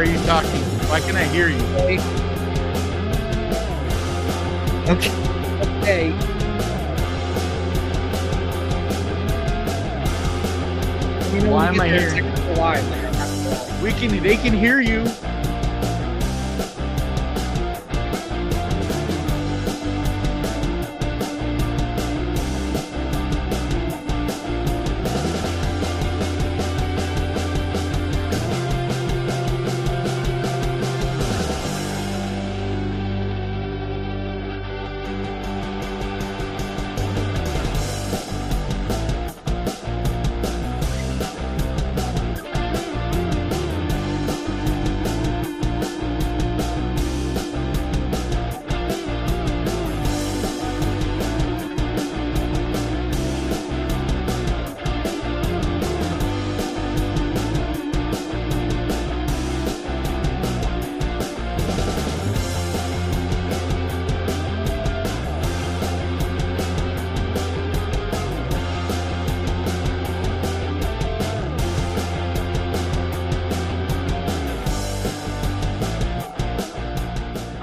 are you talking? Why can I hear you? Okay. Why am I hearing? They can hear you.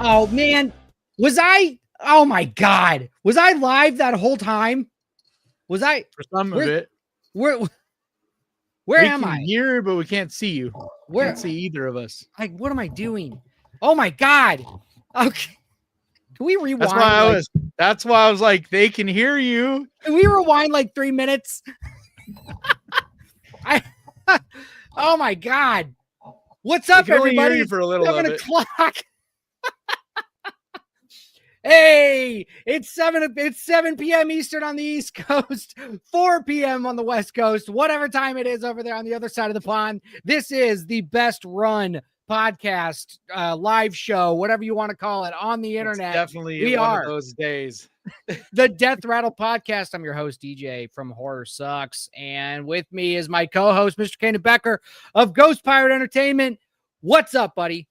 Oh man, was I? Oh my God, was I live that whole time? Was I? For some of it. Where am I? We can hear, but we can't see you. Where? Can't see either of us. Like, what am I doing? Oh my God. Okay. Can we rewind? That's why I was like, they can hear you. Can we rewind like 3 minutes? Oh my God. What's up, everybody? Hear you for a little 7 o'clock. Hey, it's 7 p.m. Eastern on the East Coast, 4 p.m. on the West Coast, whatever time it is over there on the other side of the pond. This is the best run podcast, live show, whatever you want to call it, on the internet. It's definitely one of those days. The Death Rattle Podcast. I'm your host, DJ from Horror Sucks. And with me is my co-host, Mr. Kanan Becker of Ghost Pirate Entertainment. What's up, buddy?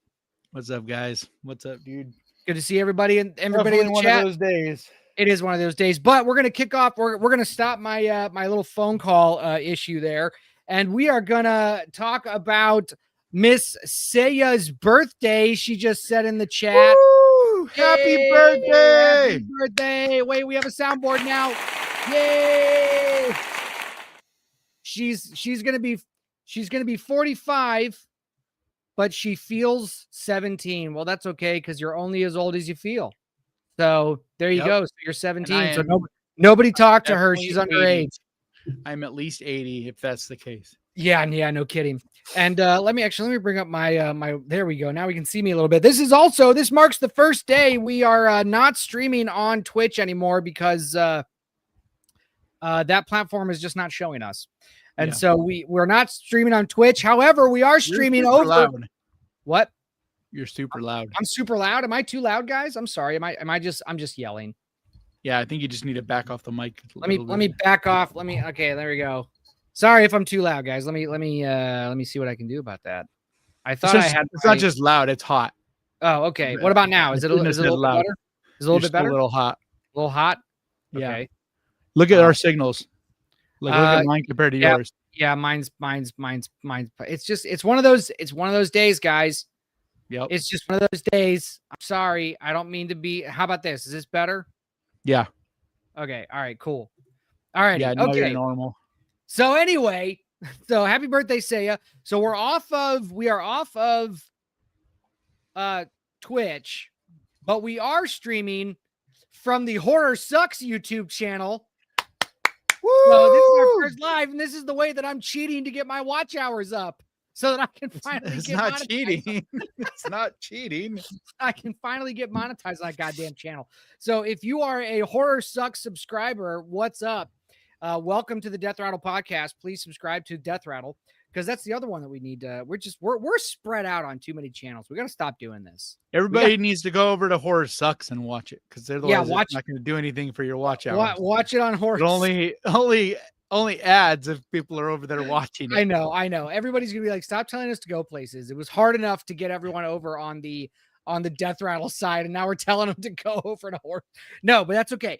What's up, guys? What's up, dude? Good to see everybody in the chat. One of those days. It is one of those days, but we're going to kick off. We're going to stop my my little phone call issue there, and we are going to talk about Miss Seiya's birthday. She just said in the chat, Woo! Happy birthday! Happy birthday! Wait, we have a soundboard now. Yay! She's going to be 45. But she feels 17. Well, that's okay because you're only as old as you feel. So there you go. So you're 17. So nobody talked to her. She's underage. I'm at least 80 if that's the case. Yeah, no kidding. And let me bring up my my. There we go. Now we can see me a little bit. This marks the first day we are not streaming on Twitch anymore because that platform is just not showing us. And so we're not streaming on Twitch. However, we are streaming over. Loud. What? You're super loud. I'm super loud. Am I too loud, guys? I'm sorry. I'm just yelling. Yeah, I think you just need to back off the mic. Let me back off. Okay, there we go. Sorry if I'm too loud, guys. Let me see what I can do about that. I thought it's not just loud, it's hot. Oh, okay. What about now? Is it a little bit better? Is it a little bit better? A little hot. A little hot? Yeah. Okay. Look at our signals. Look at mine compared to yours. Yeah, mine's. It's one of those days, guys. Yep. It's just one of those days. I'm sorry. I don't mean to be. How about this? Is this better? Yeah. Okay. All right. Cool. All right. Yeah. No, you're normal. So anyway, happy birthday, Seiya. So we are off of Twitch, but we are streaming from the Horror Sucks YouTube channel. Woo! So this is our first live, and this is the way that I'm cheating to get my watch hours up so that I can finally it's get not monetized. Cheating. It's not cheating. I can finally get monetized on that goddamn channel. So if you are a Horror Sucks subscriber, what's up? Welcome to the Death Rattle podcast. Please subscribe to Death Rattle because that's the other one that we need. We're spread out on too many channels. We got to stop doing this. Everybody needs to go over to Horror Sucks and watch it because they're not going to do anything for your watch hours. Watch it on Horror. But only ads if people are over there watching it. I know. Everybody's gonna be like, stop telling us to go places. It was hard enough to get everyone over on the Death Rattle side, and now we're telling them to go over to Horror. No, but that's okay.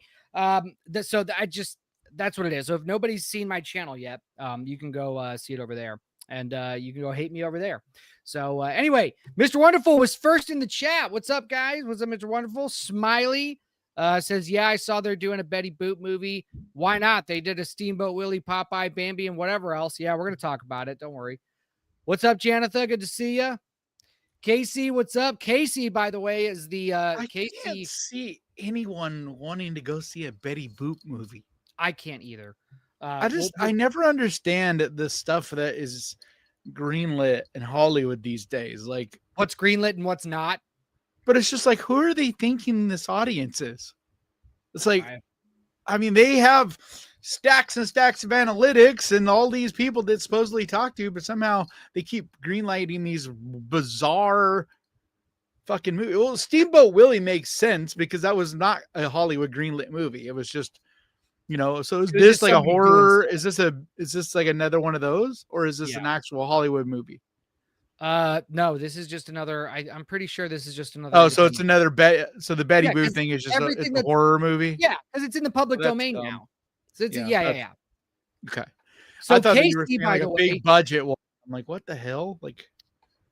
That's what it is. So if nobody's seen my channel yet, you can go see it over there. And you can go hate me over there. So anyway, Mr. Wonderful was first in the chat. What's up, guys? What's up, Mr. Wonderful? Smiley says, yeah, I saw they're doing a Betty Boop movie. Why not? They did a Steamboat Willie, Popeye, Bambi, and whatever else. Yeah, we're going to talk about it. Don't worry. What's up, Janetha? Good to see you. Casey, what's up? Casey, by the way, is the I Casey. can't see anyone wanting to go see a Betty Boop movie. I can't either. I never understand the stuff that is greenlit in Hollywood these days. Like, what's greenlit and what's not. But it's just like, who are they thinking this audience is? It's like, I mean, they have stacks and stacks of analytics and all these people that supposedly talk to, but somehow they keep greenlighting these bizarre fucking movies. Well, Steamboat Willie makes sense because that was not a Hollywood greenlit movie. It was just, so is this like a horror? Is this like another one of those, or is this an actual Hollywood movie? No, this is just another. I'm pretty sure this is just another. Oh, so it's another So the Betty Boop thing is just it's a horror movie. Yeah, because it's in the public domain now. So it's yeah. Okay. So I thought Casey, you were saying, like, a big budget. I'm like, what the hell? Like,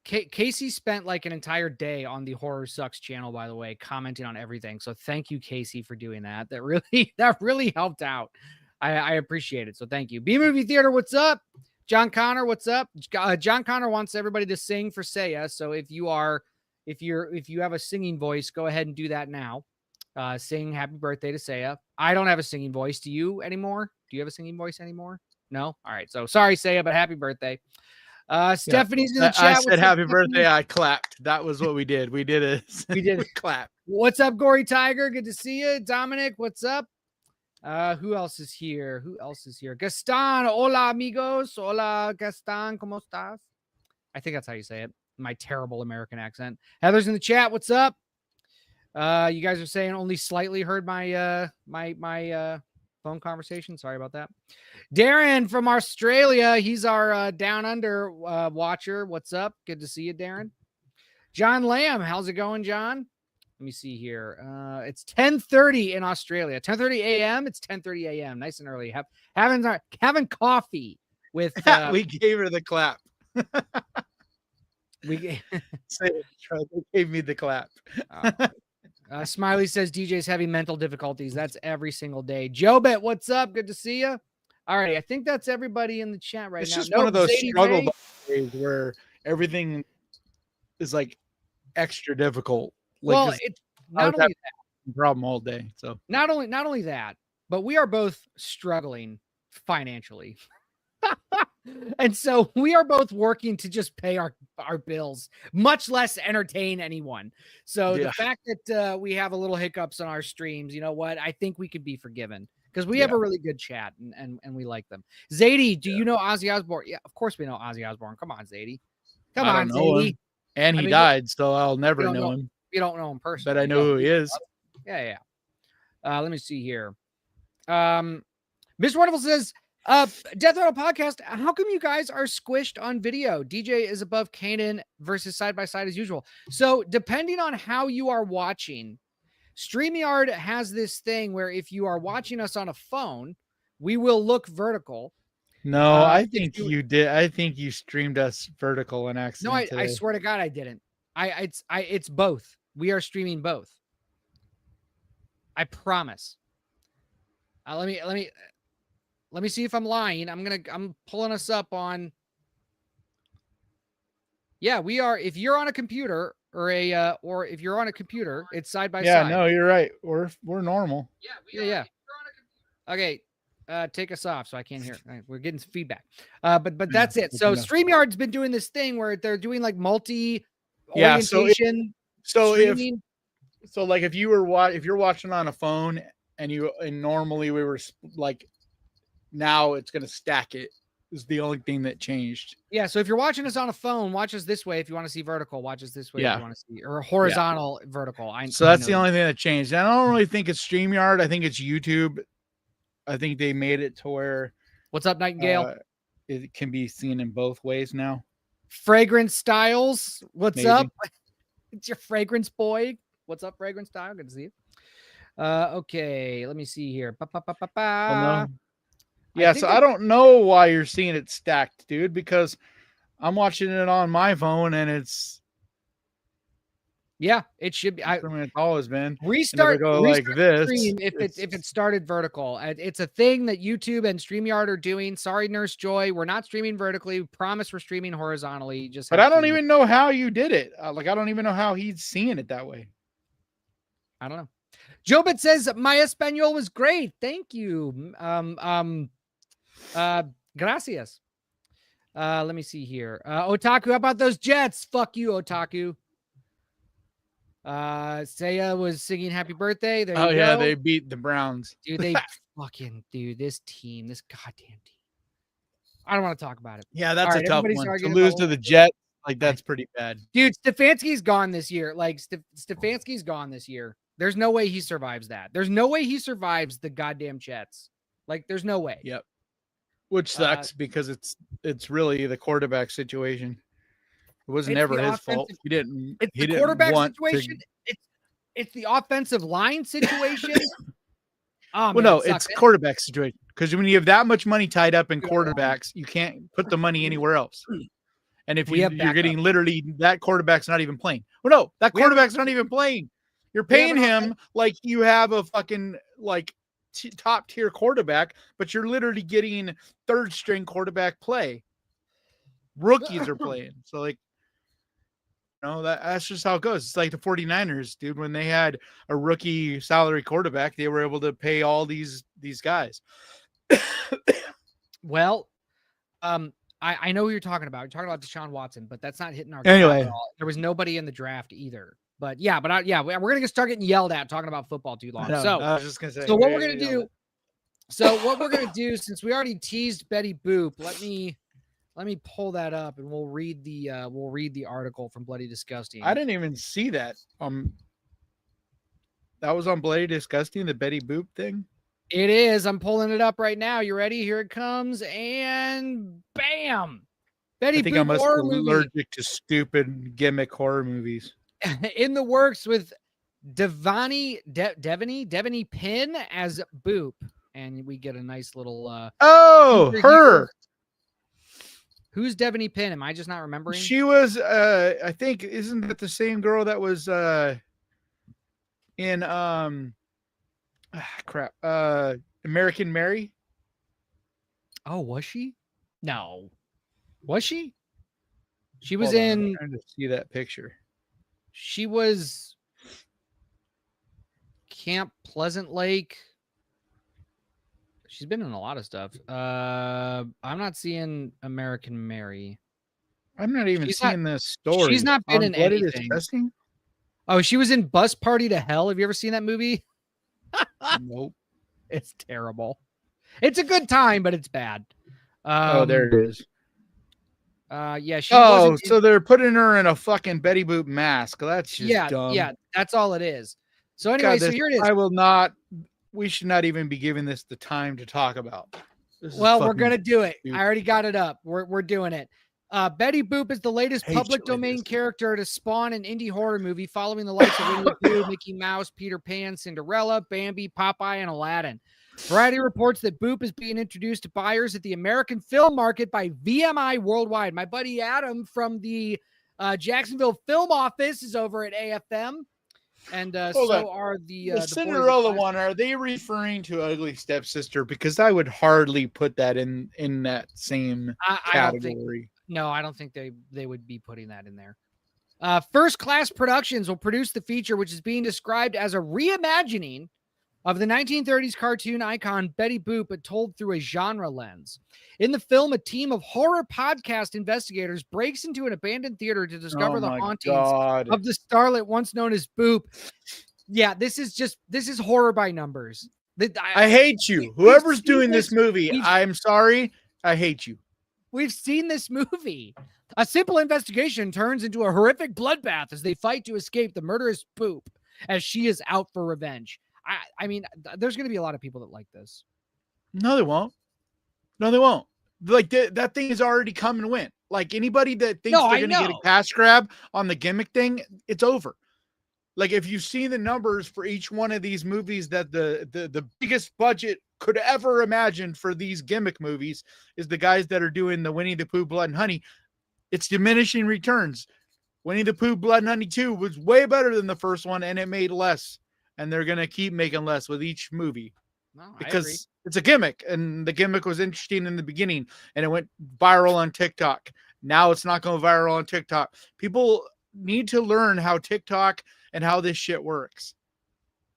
Casey spent like an entire day on the Horror Sucks channel, by the way, commenting on everything. So thank you, Casey, for doing that. That really helped out. I appreciate it. So thank you. B Movie Theater, what's up? John Connor, what's up? John Connor wants everybody to sing for Saya. So if you have a singing voice, go ahead and do that now. Sing happy birthday to Saya. I don't have a singing voice. Do you anymore? Do you have a singing voice anymore? No? All right. So sorry, Saya, but happy birthday. Stephanie's in the chat. I said happy birthday. I clapped. That was what we did. We did a clap. What's up, Gory Tiger? Good to see you. Dominic, what's up? Who else is here? Gaston, hola amigos. Hola Gaston, ¿cómo estás? I think that's how you say it. My terrible American accent. Heather's in the chat. What's up? You guys are saying only slightly heard my my phone conversation. Sorry about that. Darren from Australia. He's our down under watcher. What's up? Good to see you, Darren. John Lamb. How's it going, John? Let me see here. It's 10:30 in Australia. 10:30 a.m. It's 10:30 a.m. Nice and early. Having coffee with. We gave her the clap. They gave me the clap. Smiley says DJ's having mental difficulties. That's every single day. Jobet, what's up? Good to see you. All right, I think that's everybody in the chat right now. It's just one of those struggle days where everything is like extra difficult. Like, well, it's not only that problem all day. So not only that, but we are both struggling financially. And so we are both working to just pay our bills, much less entertain anyone. So the fact that we have a little hiccups on our streams, you know what? I think we could be forgiven because we have a really good chat and we like them. Zadie, do you know Ozzy Osbourne? Yeah, of course we know Ozzy Osbourne. Come on, Zadie. Come on, Zadie. And he died, so I'll never know him. You don't know him personally. But I know who he is. Yeah. Let me see here. Mr. Wonderful says, Death Rattle Podcast, how come you guys are squished on video? DJ is above Kanan versus side by side as usual. So depending on how you are watching, StreamYard has this thing where if you are watching us on a phone, we will look vertical. No, I think you did. I think you streamed us vertical and accident. No, I swear to God, I didn't. It's both. We are streaming both. I promise. Let me see if I'm lying. I'm pulling us up on. Yeah, we are. If you're on a computer or if you're on a computer, it's side by side. Yeah, no, you're right. We're normal. Yeah. Okay. Take us off so I can't hear. We're getting some feedback. But that's it. So StreamYard's been doing this thing where they're doing like multi orientation. So like if you're watching on a phone and normally we were like, now it's going to stack it is the only thing that changed. Yeah. So if you're watching us on a phone, watch us this way. If you want to see vertical, watch us this way. If you want to see or horizontal vertical. So that's the only thing that changed. And I don't really think it's StreamYard. I think it's YouTube. I think they made it to where. What's up, Nightingale? It can be seen in both ways now. Fragrance Styles. What's up? It's your fragrance boy. What's up, Fragrance Style? Good to see you. Okay, let me see here. Yeah, so I don't know why you're seeing it stacked, dude, because I'm watching it on my phone, and it's it should be. it's always been. Restart like this. Stream if it started vertical. It's a thing that YouTube and StreamYard are doing. Sorry, Nurse Joy, we're not streaming vertically. We promise we're streaming horizontally. But I don't even know how you did it. I don't even know how he's seeing it that way. I don't know. Jobit says my Espanol was great. Thank you. Gracias. Let me see here. Otaku, how about those Jets? Fuck you, Otaku. Saya was singing happy birthday. There you go. They beat the Browns. Dude, this goddamn team. I don't want to talk about it. Yeah, that's a tough one. To lose to the Jets, that's pretty bad. Dude, Stefanski's gone this year. Stefanski's gone this year. There's no way he survives that. There's no way he survives the goddamn Jets. There's no way. Yep. Which sucks because it's really the quarterback situation. It was never his fault. He didn't. It's the quarterback situation. It's the offensive line situation. It's quarterback situation. Because when you have that much money tied up in quarterbacks, you can't put the money anywhere else. And if you're getting literally that quarterback's not even playing. Well, no, that quarterback's not even playing. You're paying him like you have a fucking top tier quarterback, but you're literally getting third string quarterback play. Rookies are playing. So that's just how it goes. It's like the 49ers, dude, when they had a rookie salary quarterback, they were able to pay all these guys. Well, I know who you're talking about. You're talking about Deshaun Watson, but that's not hitting our anyway. At all. There was nobody in the draft either. But we're gonna start getting yelled at talking about football too long. So I was just gonna say. So what we're gonna do, since we already teased Betty Boop, let me pull that up and we'll read the article from Bloody Disgusting. I didn't even see that. That was on Bloody Disgusting, the Betty Boop thing. It is. I'm pulling it up right now. You ready? Here it comes, and bam! Betty I think Boop I must be allergic movie. to stupid gimmick horror movies. In the works with Devaney Pinn as Boop, and we get a nice little. Her. Who's Devaney Pinn? Am I just not remembering? She was. I think isn't that the same girl that was in American Mary? Oh, was she? No, was she? She was I'm trying to see that picture. She was Camp Pleasant Lake. She's been in a lot of stuff. I'm not seeing American Mary. I'm not even seeing this story. She's not been in anything. Oh, she was in Bus Party to Hell. Have you ever seen that movie? Nope. It's terrible. It's a good time, but it's bad. There it is. So they're putting her in a fucking Betty Boop mask. That's just dumb. Yeah, that's all it is. So anyway, so here it is. I will not. We should not even be giving this the time to talk about. We're gonna do it. Stupid. I already got it up. We're doing it. Betty Boop is the latest public domain character to spawn an indie horror movie following the likes of Winnie the Pooh, Mickey Mouse, Peter Pan, Cinderella, Bambi, Popeye, and Aladdin. Variety reports that Boop is being introduced to buyers at the American film market by VMI Worldwide. My buddy Adam from the Jacksonville Film Office is over at AFM. And are the Cinderella one. Are they referring to Ugly Stepsister? Because I would hardly put that in that same category. I don't think they would be putting that in there. First Class Productions will produce the feature, which is being described as a reimagining of the 1930s cartoon icon Betty Boop, but told through a genre lens. In the film, a team of horror podcast investigators breaks into an abandoned theater to discover the hauntings of the starlet once known as Boop. Yeah, this is horror by numbers. I hate you. Whoever's doing this movie, I'm sorry. I hate you. We've seen this movie. A simple investigation turns into a horrific bloodbath as they fight to escape the murderous Boop as she is out for revenge. I mean, there's going to be a lot of people that like this. No, they won't. Like that thing has already come and went. Like anybody that thinks they're going to get a cash grab on the gimmick thing, it's over. Like if you've seen the numbers for each one of these movies, that the biggest budget could ever imagine for these gimmick movies is the guys that are doing the Winnie the Pooh, Blood and Honey. It's diminishing returns. Winnie the Pooh Blood Honey 2 was way better than the first one, and it made less. And they're going to keep making less with each movie. No, because it's a gimmick, and the gimmick was interesting in the beginning, and it went viral on TikTok. Now it's not going viral on TikTok. People need to learn how TikTok and how this shit works.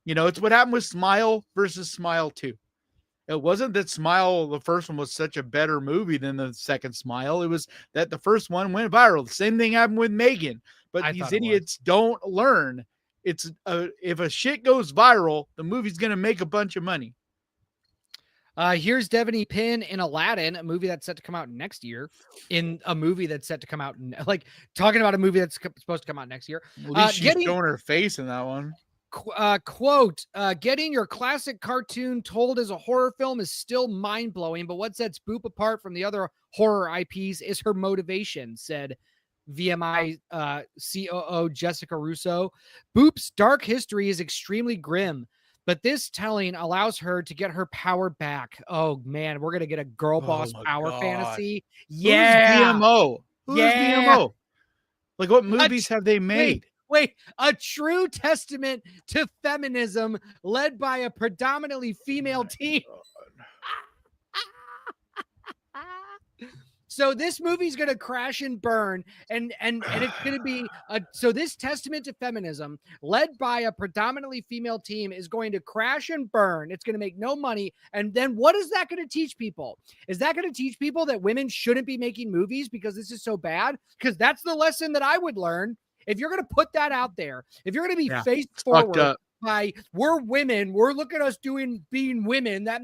You know, it's what happened with Smile versus Smile 2. It wasn't that Smile, the first one, was such a better movie than the second Smile. It was that the first one went viral. The same thing happened with Megan. But these idiots don't learn. It's if a shit goes viral, the movie's going to make a bunch of money. Here's Devaney Pinn in Aladdin, a movie that's set to come out next year. In a movie that's set to come out, like talking about a movie that's supposed to come out next year. At least she's showing her face in that one. Quote, getting your classic cartoon told as a horror film is still mind-blowing, but what sets Boop apart from the other horror IPs is her motivation, said VMI COO Jessica Russo. Boop's dark history is extremely grim, but this telling allows her to get her power back. Oh man, we're gonna get a girl boss power fantasy. Yeah. Who's BMO? Who's BMO? Like, what movies have they made? Wait, a true testament to feminism led by a predominantly female team. So this movie's going to crash and burn, and it's going to be so this testament to feminism led by a predominantly female team is going to crash and burn. It's going to make no money. And then what is that going to teach people? Is that going to teach people that women shouldn't be making movies because this is so bad? Because that's the lesson that I would learn. If you're going to put that out there, if you're going to be face forward by we're women, we're looking at us being women, that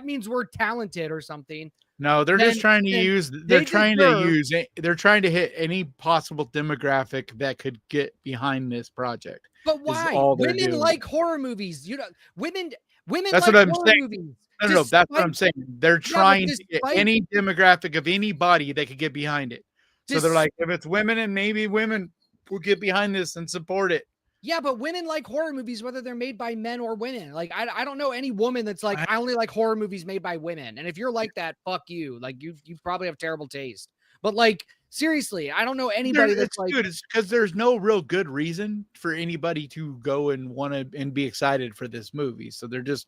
means we're talented or something. No, they're just trying to use, they're trying to hit any possible demographic that could get behind this project. But why? Women like horror movies. You know, women that's like what I'm horror saying. movies. No, that's what I'm saying. They're trying to get any demographic of anybody that could get behind it. So they're like, if it's women, and maybe women will get behind this and support it. Yeah, but women like horror movies, whether they're made by men or women. Like, I don't know any woman that's like, I only like horror movies made by women. And if you're like that, fuck you. Like, you probably have terrible taste. But like, seriously, I don't know anybody that's like, dude, it's because there's no real good reason for anybody to go and want to and be excited for this movie. So they're just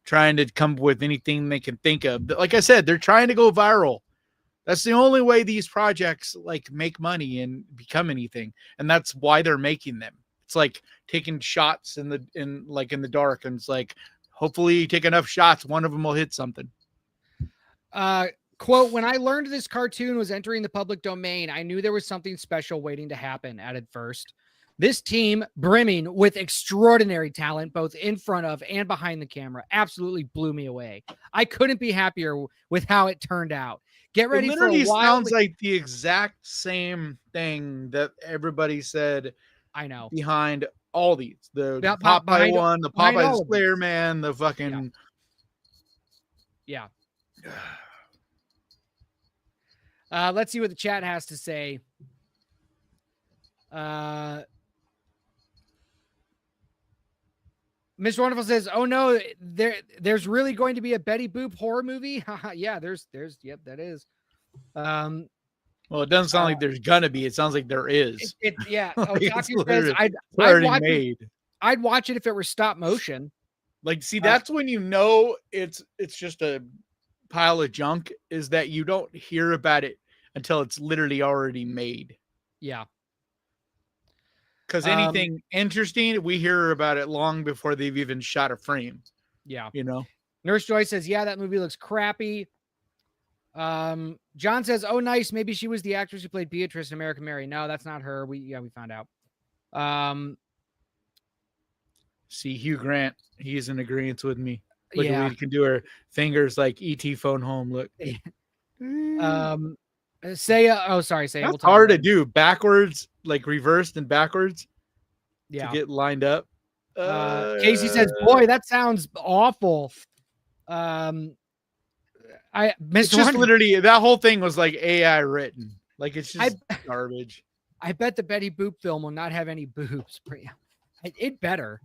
trying to come up with anything they can think of. But like I said, they're trying to go viral. That's the only way these projects like make money and become anything. And that's why they're making them. It's like taking shots in the dark. And it's like, hopefully you take enough shots, one of them will hit something. Quote, when I learned this cartoon was entering the public domain, I knew there was something special waiting to happen, added First. This team, brimming with extraordinary talent, both in front of and behind the camera, absolutely blew me away. I couldn't be happier with how it turned out. Get ready for a while. It sounds like the exact same thing that everybody said. I know. Behind all these, the Popeye one, the Popeye Slayer Man, the fucking. Yeah. Let's see what the chat has to say. Mr. Wonderful says, "Oh no, there's really going to be a Betty Boop horror movie." Yeah, there's, yep, that is. Well, it doesn't sound like there's gonna be. It sounds like there is. Yeah. Otaku says, I'd watch it if it were stop motion. Like, see, that's when you know it's just a pile of junk. Is that you don't hear about it until it's literally already made. Yeah. Because anything interesting, we hear about it long before they've even shot a frame. Yeah. You know? Nurse Joy says, yeah, that movie looks crappy. John says, oh, nice. Maybe she was the actress who played Beatrice in American Mary. No, that's not her. We found out. See, Hugh Grant, he's in agreement with me. Look at we can do our fingers like E.T. phone home. Look. Saya. Oh, sorry, Saya. That's hard to do. Backwards, like reversed and backwards. Yeah. To get lined up. Casey says, boy, that sounds awful. It's just literally that whole thing was like AI written. Like it's just garbage. I bet the Betty Boop film will not have any boobs. It better.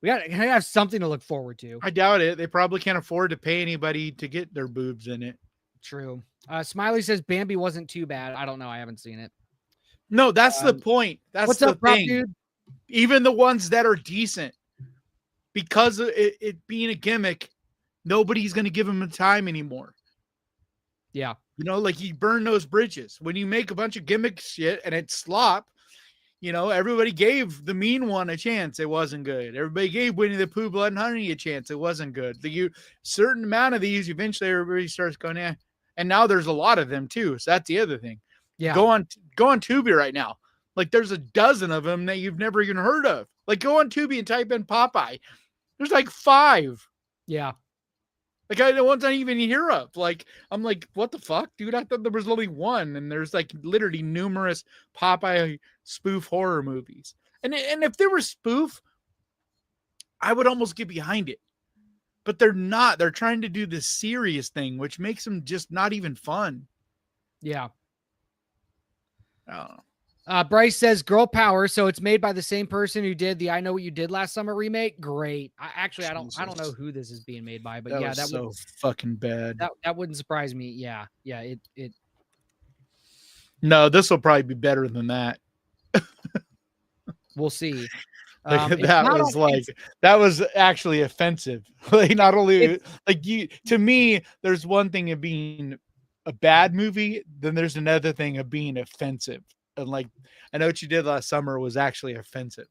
We gotta have something to look forward to. I doubt it. They probably can't afford to pay anybody to get their boobs in it. True. Smiley says Bambi wasn't too bad. I don't know. I haven't seen it. No, that's the point. That's what's the up, prop thing. dude? Even the ones that are decent, because of it being a gimmick, nobody's going to give him the time anymore. Yeah. You know, like you burn those bridges. When you make a bunch of gimmick shit and it's slop, you know, everybody gave the mean one a chance. It wasn't good. Everybody gave Winnie the Pooh, Blood and Honey a chance. It wasn't good. Certain amount of these, eventually everybody starts going, eh. And now there's a lot of them too. So that's the other thing. Yeah. Go on Tubi right now. Like there's a dozen of them that you've never even heard of. Like go on Tubi and type in Popeye. There's like 5. Yeah. Like the ones I even hear of. Like I'm like, what the fuck, dude? I thought there was only one, and there's like literally numerous Popeye spoof horror movies. And if there were spoof, I would almost get behind it. But they're not. They're trying to do this serious thing, which makes them just not even fun. Yeah. I don't know. Bryce says girl power, so it's made by the same person who did the I Know What You Did Last Summer remake. Great. I don't know who this is being made by, but that was so fucking bad. That wouldn't surprise me. Yeah. It No, this will probably be better than that. We'll see. That was actually offensive. Like not only to me, there's one thing of being a bad movie, then there's another thing of being offensive. And like, I Know What You Did Last Summer was actually offensive.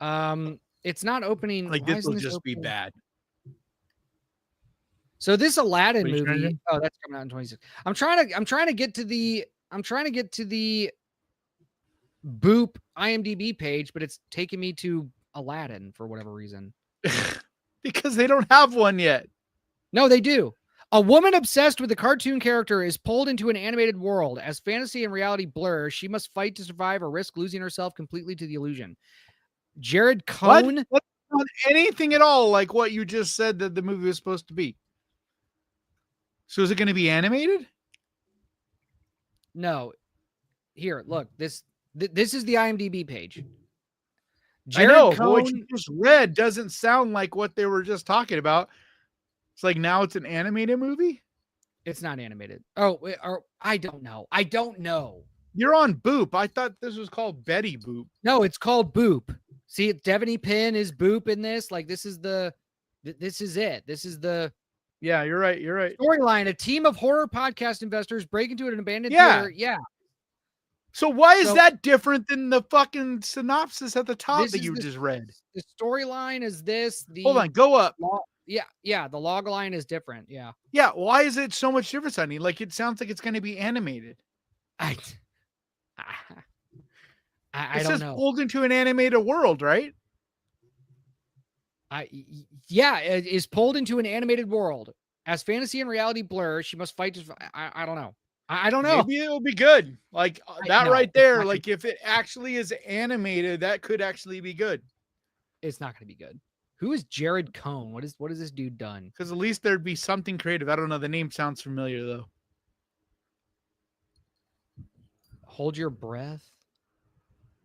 It's not opening. Like this will just be bad. So this Aladdin movie. Oh, that's coming out in 2026. I'm trying to get to the Boop IMDb page, but it's taking me to Aladdin for whatever reason. Because they don't have one yet. No, they do. A woman obsessed with a cartoon character is pulled into an animated world. As fantasy and reality blur, she must fight to survive or risk losing herself completely to the illusion. Jared Cohn? What? Anything at all like what you just said that the movie was supposed to be. So is it going to be animated? No. Here, look. This is the IMDb page. Jared Cohn, what you just read doesn't sound like what they were just talking about. It's like now it's an animated movie? It's not animated. Oh, I don't know. You're on Boop. I thought this was called Betty Boop. No, it's called Boop. See, Devaney Pinn is Boop in this. Like this is it. This is the Yeah, you're right. Storyline: a team of horror podcast investors break into an abandoned theater. Yeah. So why is that different than the fucking synopsis at the top that you just read? The storyline is this. Hold on, go up. Yeah. The log line is different. Yeah. Yeah. Why is it so much different, Sonny? Like it sounds like it's going to be animated. I don't know. Pulled into an animated world, right? It is pulled into an animated world. As fantasy and reality blur, she must fight. I don't know. I don't know. Maybe it'll be good. Like right there. Like if it actually is animated, that could actually be good. It's not going to be good. Who is Jared Cohn? What is this dude done? Because at least there'd be something creative. I don't know. The name sounds familiar though. Hold Your Breath.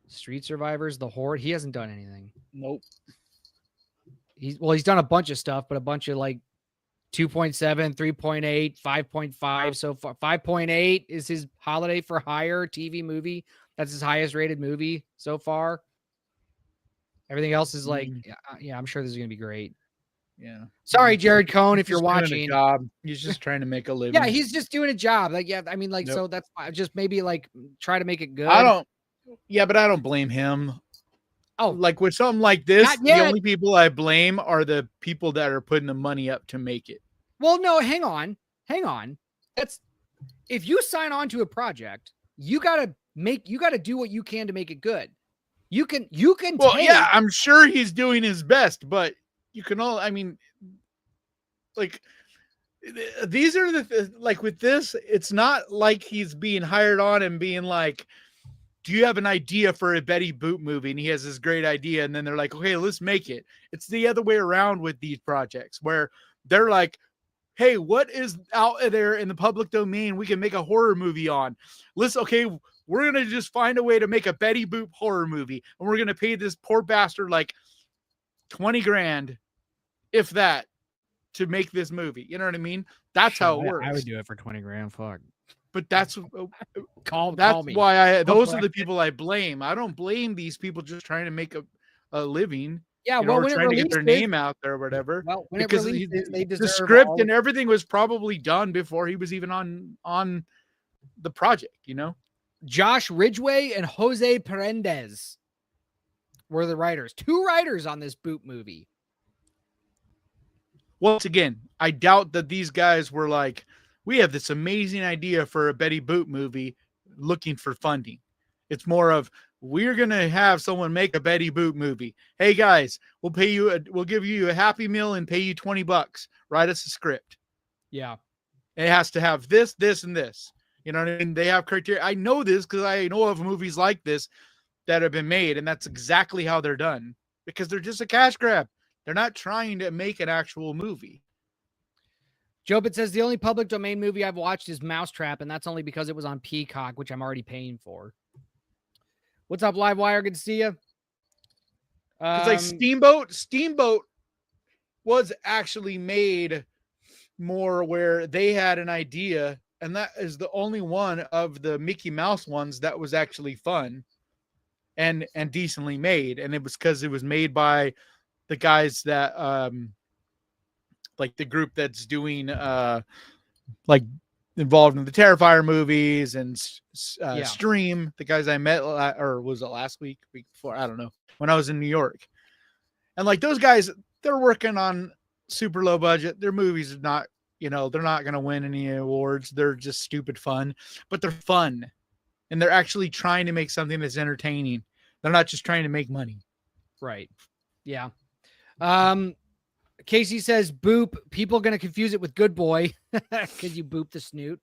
Street Survivors, The Horde. He hasn't done anything. Nope. He's done a bunch of stuff, but a bunch of like 2.7, 3.8, 5.5 so far. 5.8 is his Holiday for Hire TV movie. That's his highest rated movie so far. Everything else is like, yeah, I'm sure this is going to be great. Yeah. Sorry, Jared Cohn, if you're watching. He's just trying to make a living. Yeah, he's just doing a job. Like, yeah, I mean, like, so that's just maybe like try to make it good. But I don't blame him. Oh, like with something like this, the only people I blame are the people that are putting the money up to make it. Well, no, hang on. That's if you sign on to a project, you gotta do what you can to make it good. You can. Well, yeah, I'm sure he's doing his best, but you can all. I mean, like these are like with this, it's not like he's being hired on and being like, do you have an idea for a Betty Boop movie? And he has this great idea. And then they're like, okay, let's make it. It's the other way around with these projects where they're like, hey, what is out there in the public domain we can make a horror movie on? We're going to just find a way to make a Betty Boop horror movie. And we're going to pay this poor bastard like 20 grand, if that. to make this movie. You know what I mean? That's how it works. I would do it for 20 grand. Fuck. But that's call me. why those are the people I blame. I don't blame these people just trying to make a living. Yeah, you know, when trying to get their name out there or whatever. Well, when because it releases, they deserve the script and everything was probably done before he was even on the project, you know? Josh Ridgway and Jose Paredes were the writers. 2 writers on this Boop movie. Once again, I doubt that these guys were like, we have this amazing idea for a Betty Boop movie looking for funding. It's more of, we're going to have someone make a Betty Boop movie. Hey guys, we'll give you a Happy Meal and pay you $20. Write us a script. Yeah. It has to have this, this, and this. You know what I mean? They have criteria. I know this because I know of movies like this that have been made, and that's exactly how they're done, because they're just a cash grab. They're not trying to make an actual movie. Jobit says the only public domain movie I've watched is Mousetrap, and that's only because it was on Peacock, which I'm already paying for. What's up, Livewire? Good to see you. It's like Steamboat was actually made more where they had an idea, and that is the only one of the Mickey Mouse ones that was actually fun and decently made. And it was because it was made by the guys that like the group that's doing like involved in the Terrifier movies and Stream, the guys I met, or was it last week before, I don't know, when I was in New York. And like those guys, they're working on super low budget. Their movies are not, you know, they're not going to win any awards. They're just stupid fun, but they're fun. And they're actually trying to make something that's entertaining. They're not just trying to make money. Right. Yeah. Casey says, Boop. People going to confuse it with Good Boy because you boop the snoot.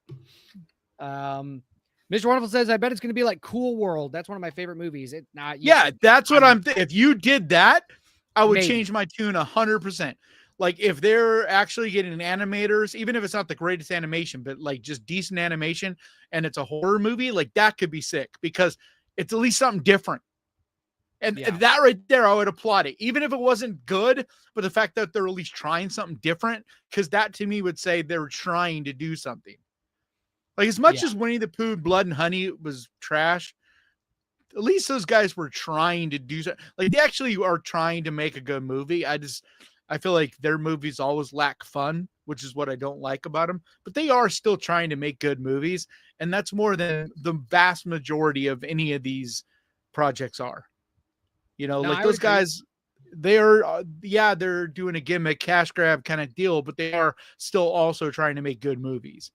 Mr. Wonderful says, I bet it's going to be like Cool World. That's one of my favorite movies. That's what I'm if you did that, I would change my tune 100%. Like if they're actually getting animators, even if it's not the greatest animation, but like just decent animation and it's a horror movie, like that could be sick because it's at least something different. And that right there, I would applaud it, even if it wasn't good. But the fact that they're at least trying something different, because that to me would say they're trying to do something. Like as much as Winnie the Pooh, Blood and Honey was trash, at least those guys were trying to do something. Like they actually are trying to make a good movie. I feel like their movies always lack fun, which is what I don't like about them. But they are still trying to make good movies, and that's more than the vast majority of any of these projects are. You know, like those guys, they are, they're doing a gimmick, cash grab kind of deal, but they are still also trying to make good movies.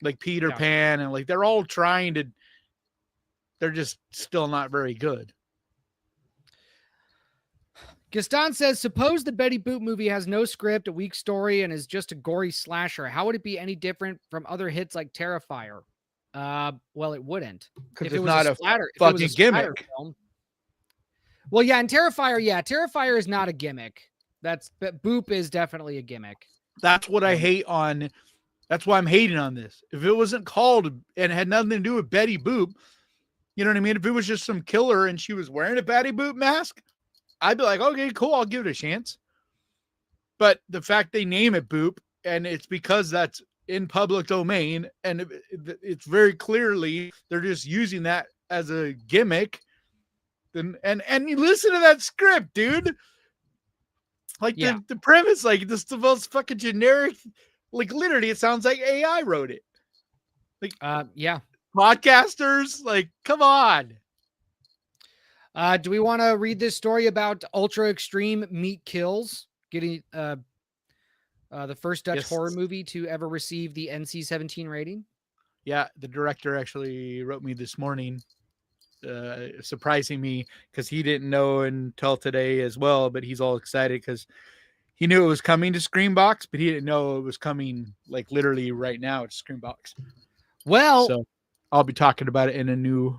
Like Peter Pan, and like they're all trying to, they're just still not very good. Gaston says, suppose the Betty Boop movie has no script, a weak story, and is just a gory slasher. How would it be any different from other hits like Terrifier? Well, it wouldn't. Because it's not a fucking gimmick. Film. Well, yeah, and Terrifier is not a gimmick. But Boop is definitely a gimmick. That's what I hate on. That's why I'm hating on this. If it wasn't called and had nothing to do with Betty Boop, you know what I mean? If it was just some killer and she was wearing a Betty Boop mask, I'd be like, okay, cool, I'll give it a chance. But the fact they name it Boop, and it's because that's in public domain, and it's very clearly they're just using that as a gimmick. And you listen to that script, dude. Like the premise, like this the most fucking generic. Like literally, it sounds like AI wrote it. Like podcasters, like come on. Do we want to read this story about Ultra Extreme Meat Kills getting the first Dutch horror movie to ever receive the NC-17 rating? Yeah, the director actually wrote me this morning, surprising me because he didn't know until today as well, but he's all excited because he knew it was coming to Screambox, but he didn't know it was coming like literally right now to Screambox. Well, so I'll be talking about it in a new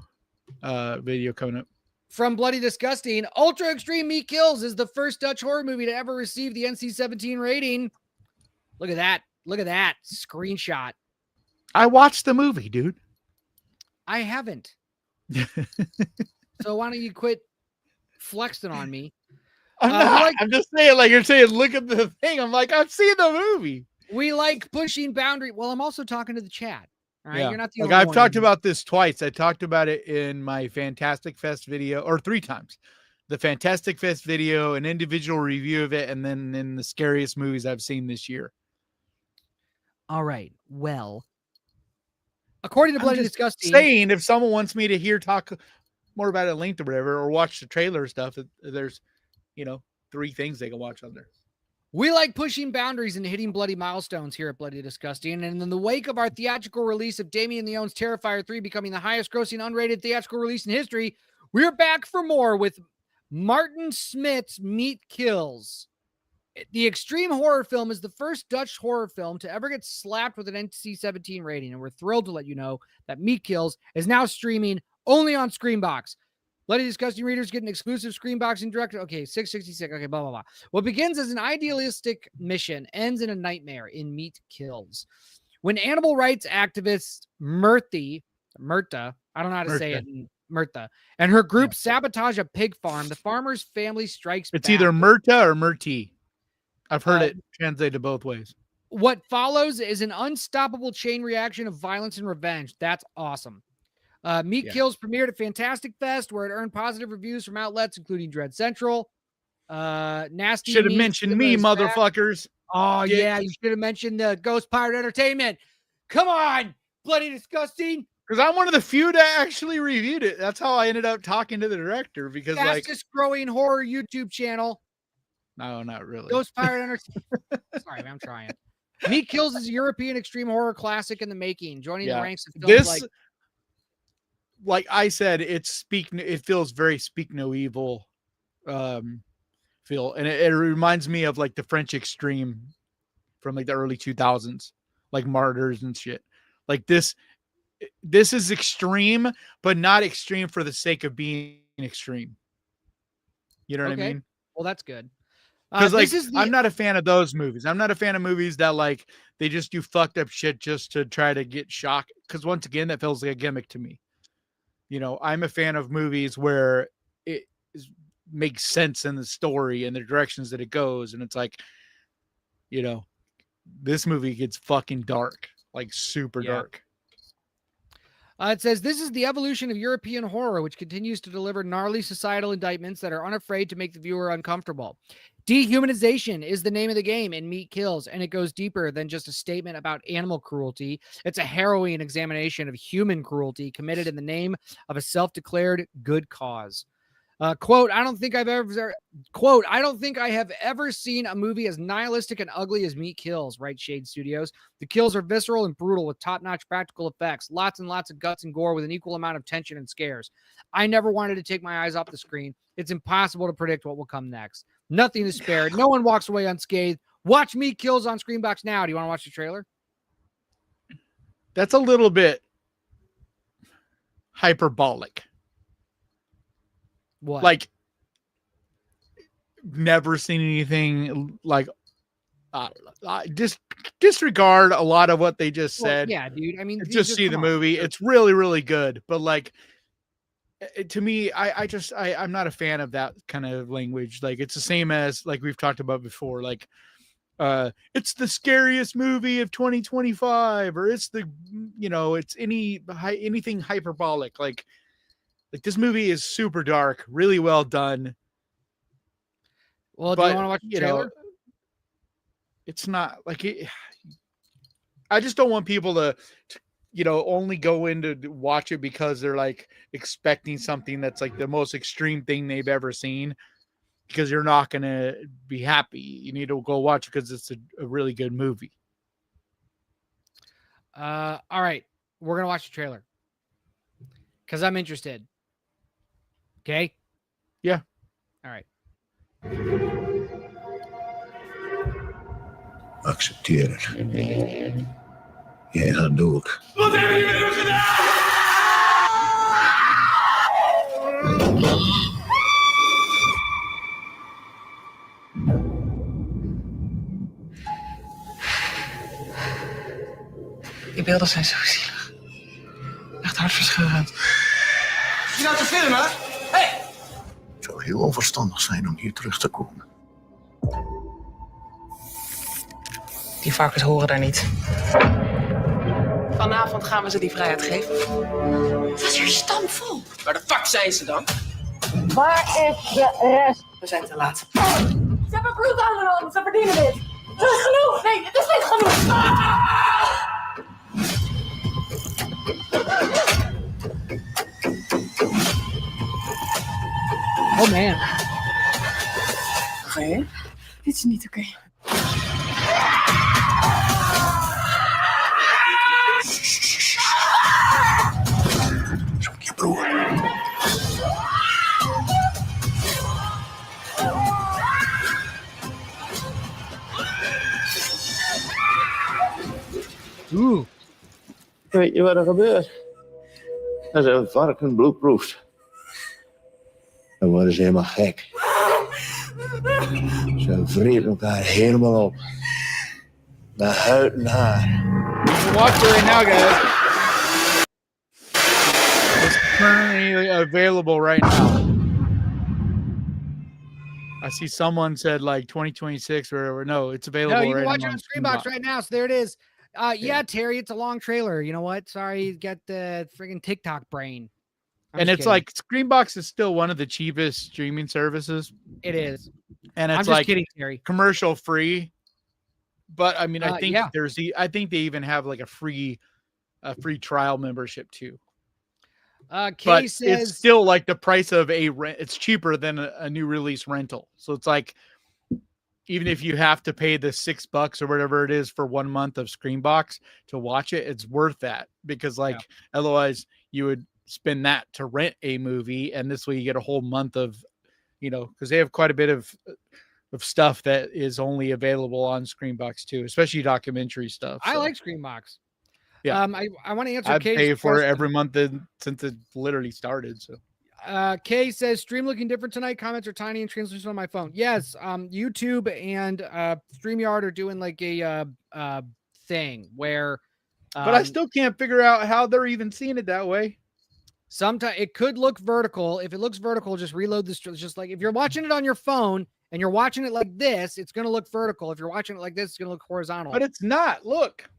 video coming up. From Bloody Disgusting, Ultra Extreme Meat Kills is the first Dutch horror movie to ever receive the NC-17 rating. Look at that. Look at that screenshot. I watched the movie, dude. I haven't. So why don't you quit flexing on me? I'm not. I'm just saying, like you're saying, look at the thing. I'm like, I've seen the movie. We like pushing boundary. Well, I'm also talking to the chat. All right, yeah. You're not the like only I've one. talked about this twice. I talked about it in my Fantastic Fest video, or 3 times. The Fantastic Fest video, an individual review of it, and then in the scariest movies I've seen this year. All right. Well, according to Bloody Disgusting, saying if someone wants me to talk more about it linked or whatever, or watch the trailer stuff, there's 3 things they can watch on there. We like pushing boundaries and hitting bloody milestones here at Bloody Disgusting. And in the wake of our theatrical release of Damien Leone's Terrifier 3 becoming the highest grossing unrated theatrical release in history, we're back for more with Martin Smith's Meat Kills. The extreme horror film is the first Dutch horror film to ever get slapped with an NC-17 rating. And we're thrilled to let you know that Meat Kills is now streaming only on Screambox. Bloody Disgusting readers get an exclusive Screambox direct. Okay, 666. Okay, blah, blah, blah. What begins as an idealistic mission ends in a nightmare in Meat Kills. When animal rights activist Murtha, I don't know how to say it, Murtha, and her group sabotage a pig farm, the farmer's family strikes back. It's either Murtha or Murti. I've heard it translated both ways. What follows is an unstoppable chain reaction of violence and revenge. That's awesome. Meat Kills premiered at Fantastic Fest, where it earned positive reviews from outlets including Dread Central. Nasty should have mentioned me, motherfuckers. Oh, yeah, you should have mentioned the Ghost Pirate Entertainment. Come on, Bloody Disgusting. Because I'm one of the few that actually reviewed it. That's how I ended up talking to the director. Because fastest growing horror YouTube channel. No, not really. Ghost Pirate Entertainment. Sorry, man, I'm trying. Meat Kills is a European extreme horror classic in the making, joining the ranks of films like I said, it feels very Speak No Evil feel, and it reminds me of like the French Extreme from like the early 2000s, like Martyrs and shit. Like this is extreme, but not extreme for the sake of being extreme. You know what I mean? Well, that's good. Because I'm not a fan of those movies. I'm not a fan of movies that like they just do fucked up shit just to try to get shock. Because once again, that feels like a gimmick to me. I'm a fan of movies where it makes sense in the story and the directions that it goes. And it's like, this movie gets fucking dark, like super dark. It says, this is the evolution of European horror, which continues to deliver gnarly societal indictments that are unafraid to make the viewer uncomfortable. Dehumanization is the name of the game in Meat Kills, and it goes deeper than just a statement about animal cruelty. It's a harrowing examination of human cruelty committed in the name of a self-declared good cause. Quote, I don't think I have ever seen a movie as nihilistic and ugly as Meat Kills, writes Shade Studios. The kills are visceral and brutal with top-notch practical effects, lots and lots of guts and gore with an equal amount of tension and scares. I never wanted to take my eyes off the screen. It's impossible to predict what will come next. Nothing is spared. No one walks away unscathed. Watch Meat Kills on Screambox now. Do you want to watch the trailer? That's a little bit hyperbolic. What? Like, never seen anything like just disregard a lot of what they just said. Yeah, dude. I mean, just see the movie. It's really, really good. But like, to me, I'm not a fan of that kind of language. Like, it's the same as like we've talked about before. Like, it's the scariest movie of 2025, or it's the, it's anything hyperbolic. Like this movie is super dark, really well done. Well, do you want to watch the trailer? It's not like it. I just don't want people to only go in to watch it because they're like expecting something that's like the most extreme thing they've ever seen, because you're not going to be happy. You need to go watch it because it's a really good movie. All right. We're going to watch the trailer because I'm interested. Okay? Yeah. All right. Accepteer het. Jij gaat dood. Wat hebben jullie gedaan? Die beelden zijn zo zielig. Echt hartverscheurend. Is je nou te filmen? Hé! zou heel onverstandig zijn om hier terug te komen. Die varkens horen daar niet. Vanavond gaan we ze die vrijheid geven. Het was hier stampvol. Waar de fuck zijn ze dan? Waar is de rest? We zijn te laat. Ze hebben bloed aangenomen, ze verdienen dit. Het is genoeg. Nee, het is niet genoeg. Oh man. Oké. Dit is niet oké. Zoek je broer. Oeh. Weet je wat er gebeurt? Als een varken bloed proeft, dan worden ze helemaal gek. Ze vreten elkaar helemaal op. Naar huid en haar. Watch it right now, guys. It's currently available right now. I see someone said like 2026 or whatever. No, it's available. No, you can right watch now it on Screenbox right now. So there it is. Yeah, Terry, it's a long trailer. You know what? Sorry, you got the friggin' TikTok brain. And it's like Screenbox is still one of the cheapest streaming services. It is. And I'm it's just like kidding, Terry. commercial free. But I mean, I think yeah. I think they even have like a free trial membership too. Kay But says it's still like the price of a rent. It's cheaper than a new release rental. So it's like, even if you have to pay the $6 or whatever it is for 1 month of Screenbox to watch it, it's worth that, because otherwise you would spend that to rent a movie. And this way you get a whole month of, because they have quite a bit of stuff that is only available on Screenbox too, especially documentary stuff. I So, like Screenbox. Yeah. I want to answer I've Kay's paid for it question. every month since it literally started. So Kay says stream looking different tonight. Comments are tiny and translucent on my phone. Yes, YouTube and StreamYard are doing like a thing where but I still can't figure out how they're even seeing it that way. sometimes it could look vertical. If it looks vertical, just reload the stream. Just like if you're watching it on your phone and you're watching it like this, it's going to look vertical. If you're watching it like this, it's going to look horizontal. But it's not. Look.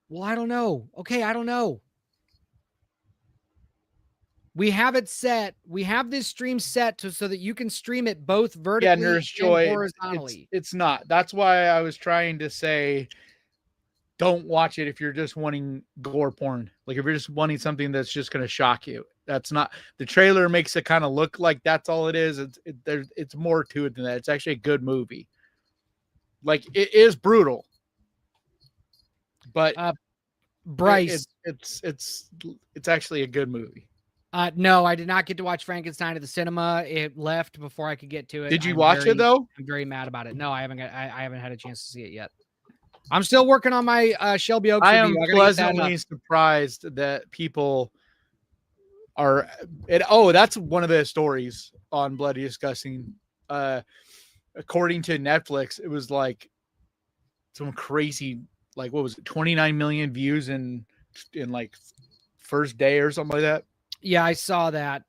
Well, I don't know. Okay, I don't know. We have it set. We have this stream set so that you can stream it both vertically Nurse and Joy, horizontally. It's not. That's why I was trying to say, don't watch it if you're just wanting gore porn. Like if you're just wanting something that's just going to shock you. That's not. The trailer makes it kind of look like that's all it is. It's more to it than that. It's actually a good movie. Like it is brutal, but Bryce, it's actually a good movie. No, I did not get to watch Frankenstein at the cinema. It left before I could get to it. Did you watch it though? I'm very mad about it. No, I haven't had a chance to see it yet. I'm still working on my Shelby Oaks I review. am pleasantly surprised that people are. That's one of the stories on Bloody Disgusting. According to Netflix, it was like some crazy, like what was it, 29 million views in like first day or something like that. Yeah, I saw that.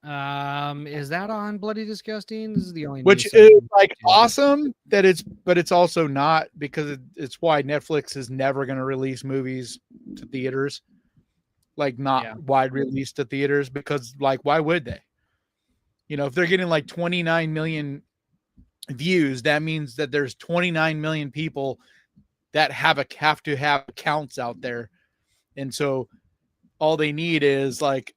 Is that on Bloody Disgusting? This is the only which is like awesome that but it's also not, because it's why Netflix is never going to release movies to theaters, like not wide release to theaters, because like why would they? If they're getting like 29 million views, that means that there's 29 million people that have to have accounts out there, and so all they need is like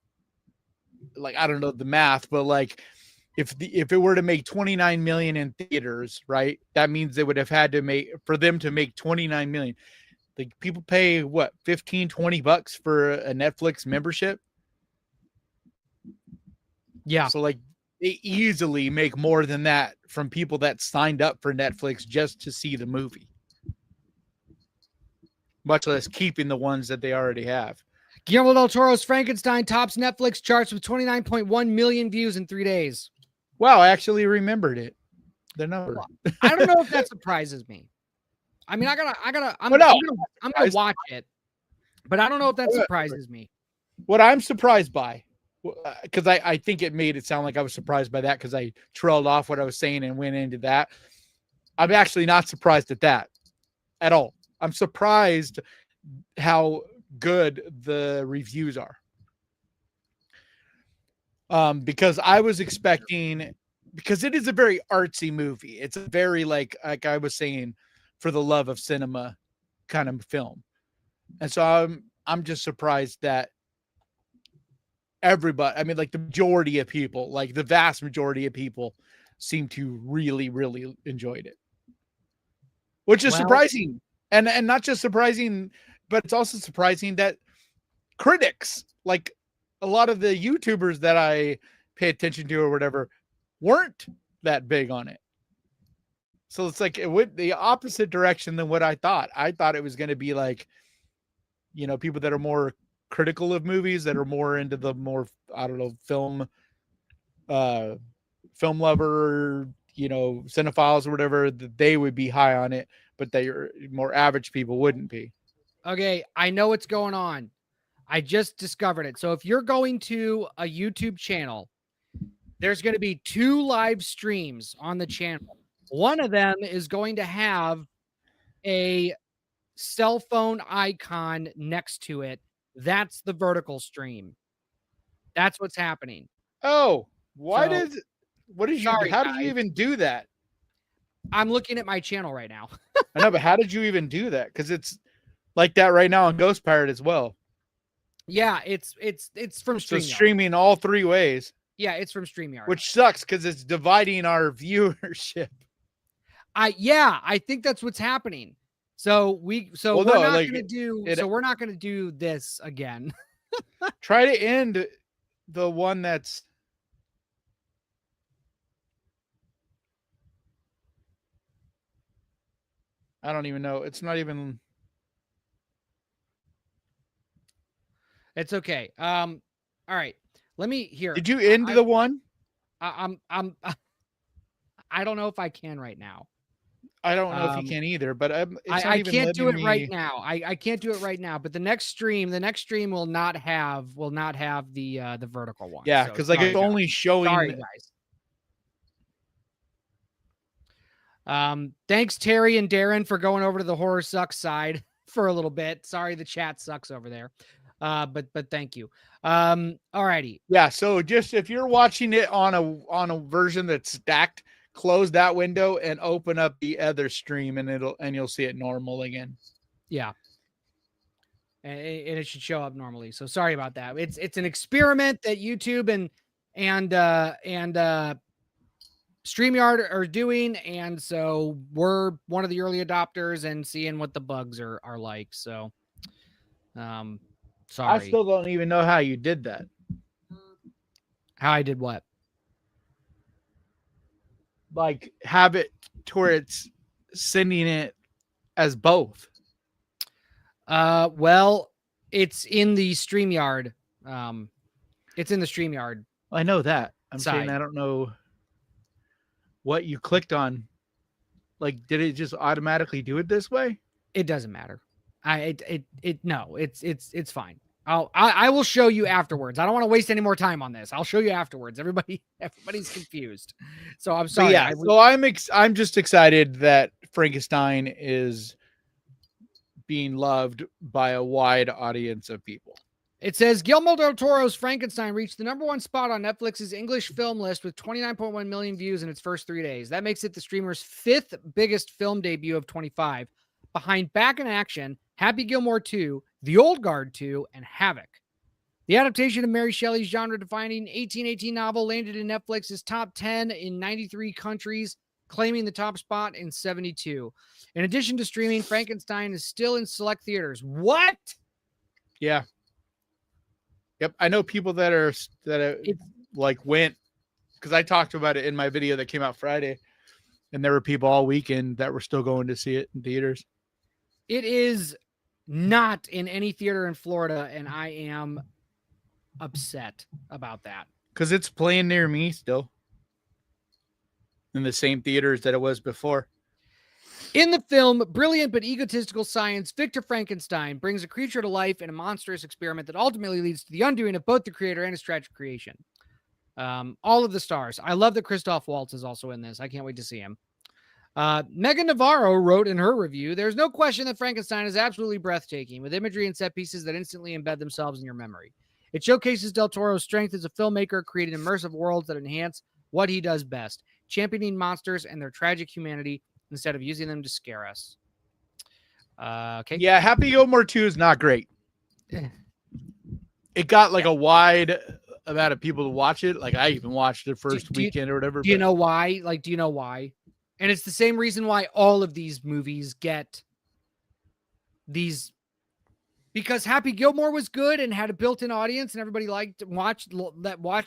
I don't know the math, but like if it were to make 29 million in theaters, right, that means they would have had to make, for them to make 29 million, like people pay what, $15-20 for a Netflix membership. Yeah, so like they easily make more than that from people that signed up for Netflix just to see the movie, much less keeping the ones that they already have. Guillermo del Toro's Frankenstein tops Netflix charts with 29.1 million views in 3 days. Wow, I actually remembered it. The number. I don't know if that surprises me. I mean, I'm gonna watch it, but I don't know if that surprises me. What I'm surprised by because I think it made it sound like I was surprised by that because I trailed off what I was saying and went into that. I'm actually not surprised at that at all. I'm surprised how good the reviews are. Because I was expecting, because it is a very artsy movie. It's a very like I was saying, for the love of cinema kind of film. And so I'm just surprised that everybody, I mean, like the majority of people, like the vast majority of people seem to really, really enjoyed it. Which is surprising. And not just surprising, but it's also surprising that critics, like a lot of the YouTubers that I pay attention to or whatever, weren't that big on it. So it's like it went the opposite direction than what I thought. I thought it was going to be like, you know, people that are more critical of movies, that are more into the more, I don't know, film lover, you know, cinephiles or whatever, that they would be high on it, but they are more average people wouldn't be. Okay, I know what's going on. I just discovered it. So if you're going to a YouTube channel, there's going to be 2 live streams on the channel. One of them is going to have a cell phone icon next to it. That's the vertical stream. That's what's happening. Oh, How did you even do that? I'm looking at my channel right now. I know, but how did you even do that? Because it's like that right now on Ghost Pirate as well. Yeah, it's from StreamYard. So streaming all 3 ways. Yeah, it's from StreamYard. Which sucks because it's dividing our viewership. I think that's what's happening. So we're not going to do this again. Try to end the one that's I don't even know. It's not even. It's okay. All right. Let me hear. Did you end the one? I don't know if I can right now. I don't know if you can either, but I can't do it right now. I can't do it right now. But the next stream will not have the vertical one. Yeah, because like it's only showing. Sorry, guys. Thanks Terry and Darren for going over to the horror sucks side for a little bit. Sorry, the chat sucks over there. But thank you. Alrighty. Yeah. So just if you're watching it on a version that's stacked, close that window and open up the other stream, and you'll see it normal again. Yeah. And it should show up normally. So sorry about that. It's an experiment that YouTube and StreamYard are doing, and so we're one of the early adopters and seeing what the bugs are like. So, sorry. I still don't even know how you did that. How I did what? Like have it to where it's sending it as both. Well, it's in the StreamYard. It's in the StreamYard. I know that. I'm side. saying I don't know what you clicked on. Like, did it just automatically do it this way? It doesn't matter. It's fine. I will show you afterwards. I don't want to waste any more time on this. I'll show you afterwards. Everybody's confused. So I'm sorry. Yeah. So I'm just excited that Frankenstein is being loved by a wide audience of people. It says Guillermo del Toro's Frankenstein reached the #1 spot on Netflix's English film list with 29.1 million views in its first 3 days. That makes it the streamer's 5th biggest film debut of 25, behind Back in Action, Happy Gilmore 2, The Old Guard 2, and Havoc. The adaptation of Mary Shelley's genre-defining 1818 novel landed in Netflix's top 10 in 93 countries, claiming the top spot in 72. In addition to streaming, Frankenstein is still in select theaters. What? Yeah. Yep. I know people that like went, because I talked about it in my video that came out Friday, and there were people all weekend that were still going to see it in theaters. It is not in any theater in Florida, and I am upset about that. Because it's playing near me still. In the same theaters that it was before. In the film, brilliant but egotistical science, Victor Frankenstein brings a creature to life in a monstrous experiment that ultimately leads to the undoing of both the creator and his tragic creation. All of the stars. I love that Christoph Waltz is also in this. I can't wait to see him. Megan Navarro wrote in her review, there's no question that Frankenstein is absolutely breathtaking, with imagery and set pieces that instantly embed themselves in your memory. It showcases Del Toro's strength as a filmmaker, creating immersive worlds that enhance what he does best, championing monsters and their tragic humanity instead of using them to scare us. Okay. Yeah, Happy Gilmore 2 is not great. It got like a wide amount of people to watch it. Like I even watched it first weekend or whatever. Do you know why? Like, do you know why? And it's the same reason why all of these movies get these, because Happy Gilmore was good and had a built-in audience and everybody watched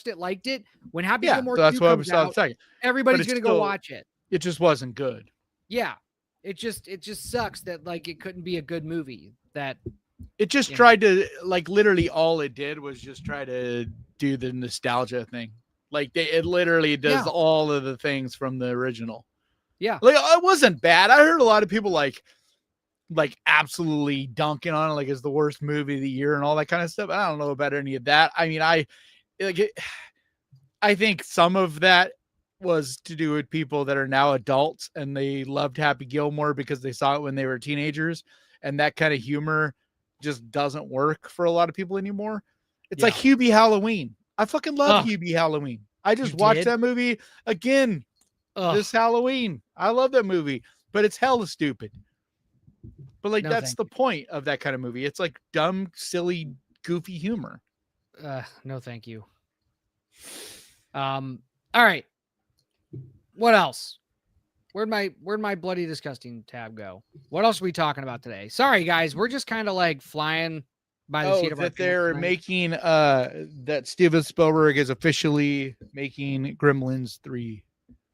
it, liked it. When Happy Gilmore 2 comes out, everybody's going to go watch it. It just wasn't good. Yeah. It just sucks that like it couldn't be a good movie. That it just tried to, like, literally all it did was just try to do the nostalgia thing. Like it literally does all of the things from the original. Yeah. Like it wasn't bad. I heard a lot of people like absolutely dunking on it, like it's the worst movie of the year and all that kind of stuff. I don't know about any of that. I mean, I think some of that was to do with people that are now adults and they loved Happy Gilmore because they saw it when they were teenagers, and that kind of humor just doesn't work for a lot of people anymore. It's like Hubie Halloween. I fucking love Hubie Halloween. I just watched that movie again this Halloween. I love that movie, but it's hella stupid. But like that's the point of that kind of movie. It's like dumb, silly, goofy humor. No, thank you. All right. What else? Where'd my bloody disgusting tab go? What else are we talking about today? Sorry guys, we're just kind of like flying by the seat of our pants. They're making that Steven Spielberg is officially making Gremlins 3.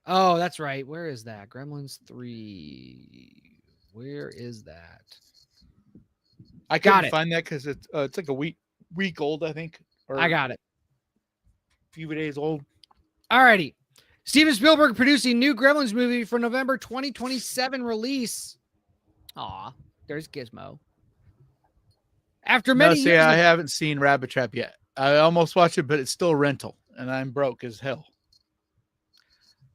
Oh, that's right. Where is that? Gremlins 3. Where is that? I couldn't find that because it's like a week old, I think. Or I got it. A few days old. All righty. Steven Spielberg producing new Gremlins movie for November 2027 release. Aw, there's Gizmo. After many years, I haven't seen Rabbit Trap yet. I almost watched it, but it's still a rental, and I'm broke as hell.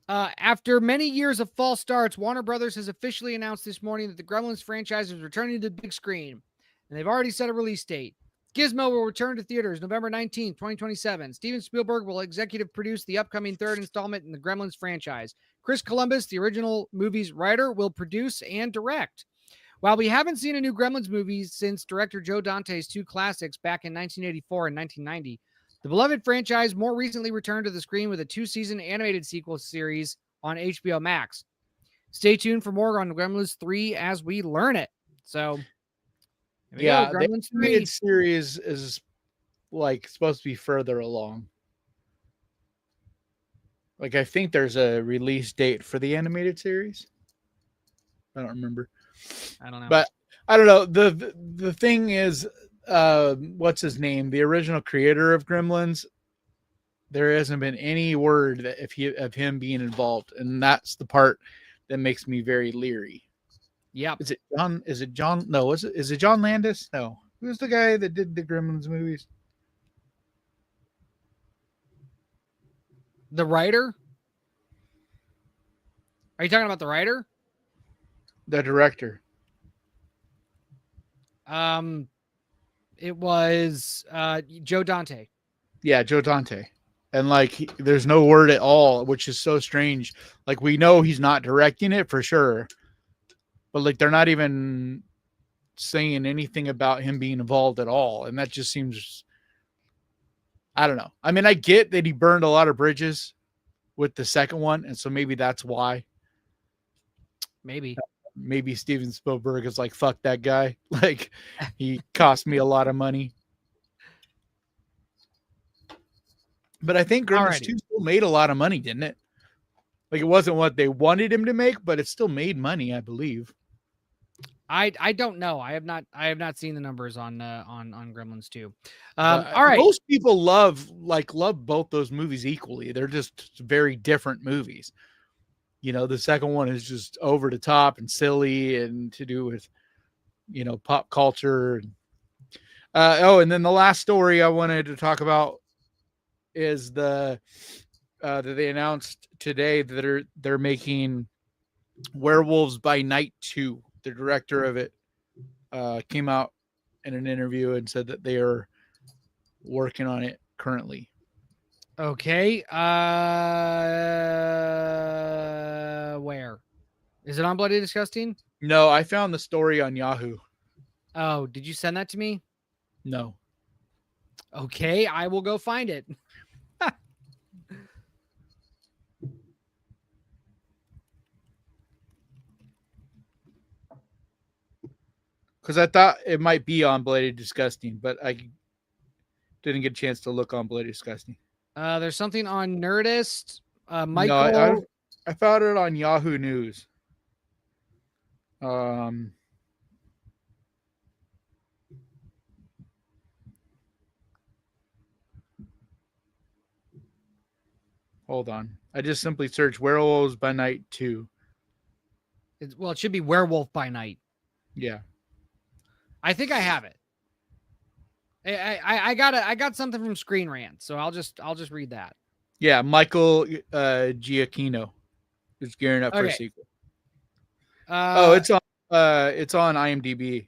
After many years of false starts, Warner Brothers has officially announced this morning that the Gremlins franchise is returning to the big screen, and they've already set a release date. Gizmo will return to theaters November 19th, 2027. Steven Spielberg will executive produce the upcoming third installment in the Gremlins franchise. Chris Columbus, the original movie's writer, will produce and direct. While we haven't seen a new Gremlins movie since director Joe Dante's two classics back in 1984 and 1990, the beloved franchise more recently returned to the screen with a 2-season animated sequel series on HBO Max. Stay tuned for more on Gremlins 3 as we learn it. So, yeah, the animated series is like supposed to be further along. Like I think there's a release date for the animated series. I don't remember. I don't know. But I don't know. The thing is, what's his name? The original creator of Gremlins. There hasn't been any word that of him being involved, and that's the part that makes me very leery. Yep. Is it John? No. Is it John Landis? No. Who's the guy that did the Gremlins movies? The writer? Are you talking about the writer? The director. It was Joe Dante. Yeah, Joe Dante. And like there's no word at all, which is so strange. Like we know he's not directing it for sure. But like they're not even saying anything about him being involved at all. And that just seems, I don't know. I mean, I get that he burned a lot of bridges with the second one. And so maybe that's why. Maybe Steven Spielberg is like, fuck that guy. Like he cost me a lot of money. But I think Gremlins 2 still made a lot of money, didn't it? Like it wasn't what they wanted him to make, but it still made money, I believe. I don't know. I have not seen the numbers on Gremlins 2. All right. Most people love both those movies equally. They're just very different movies. The second one is just over the top and silly and to do with, pop culture. And then the last story I wanted to talk about is that they announced today that they're making Werewolves by Night 2. The director of it came out in an interview and said that they are working on it currently. Okay. Where? Is it on Bloody Disgusting? No, I found the story on Yahoo. Oh, did you send that to me? No. Okay, I will go find it. Because I thought it might be on Bloody Disgusting, but I didn't get a chance to look on Bloody Disgusting. There's something on Nerdist. Michael. No, I found it on Yahoo News. Hold on. I just simply searched Werewolves by Night 2. It should be Werewolf by Night. Yeah. I think I have it. I got something from Screen Rant, so I'll just read that. Yeah, Michael Giacchino is gearing up for a sequel. It's on IMDb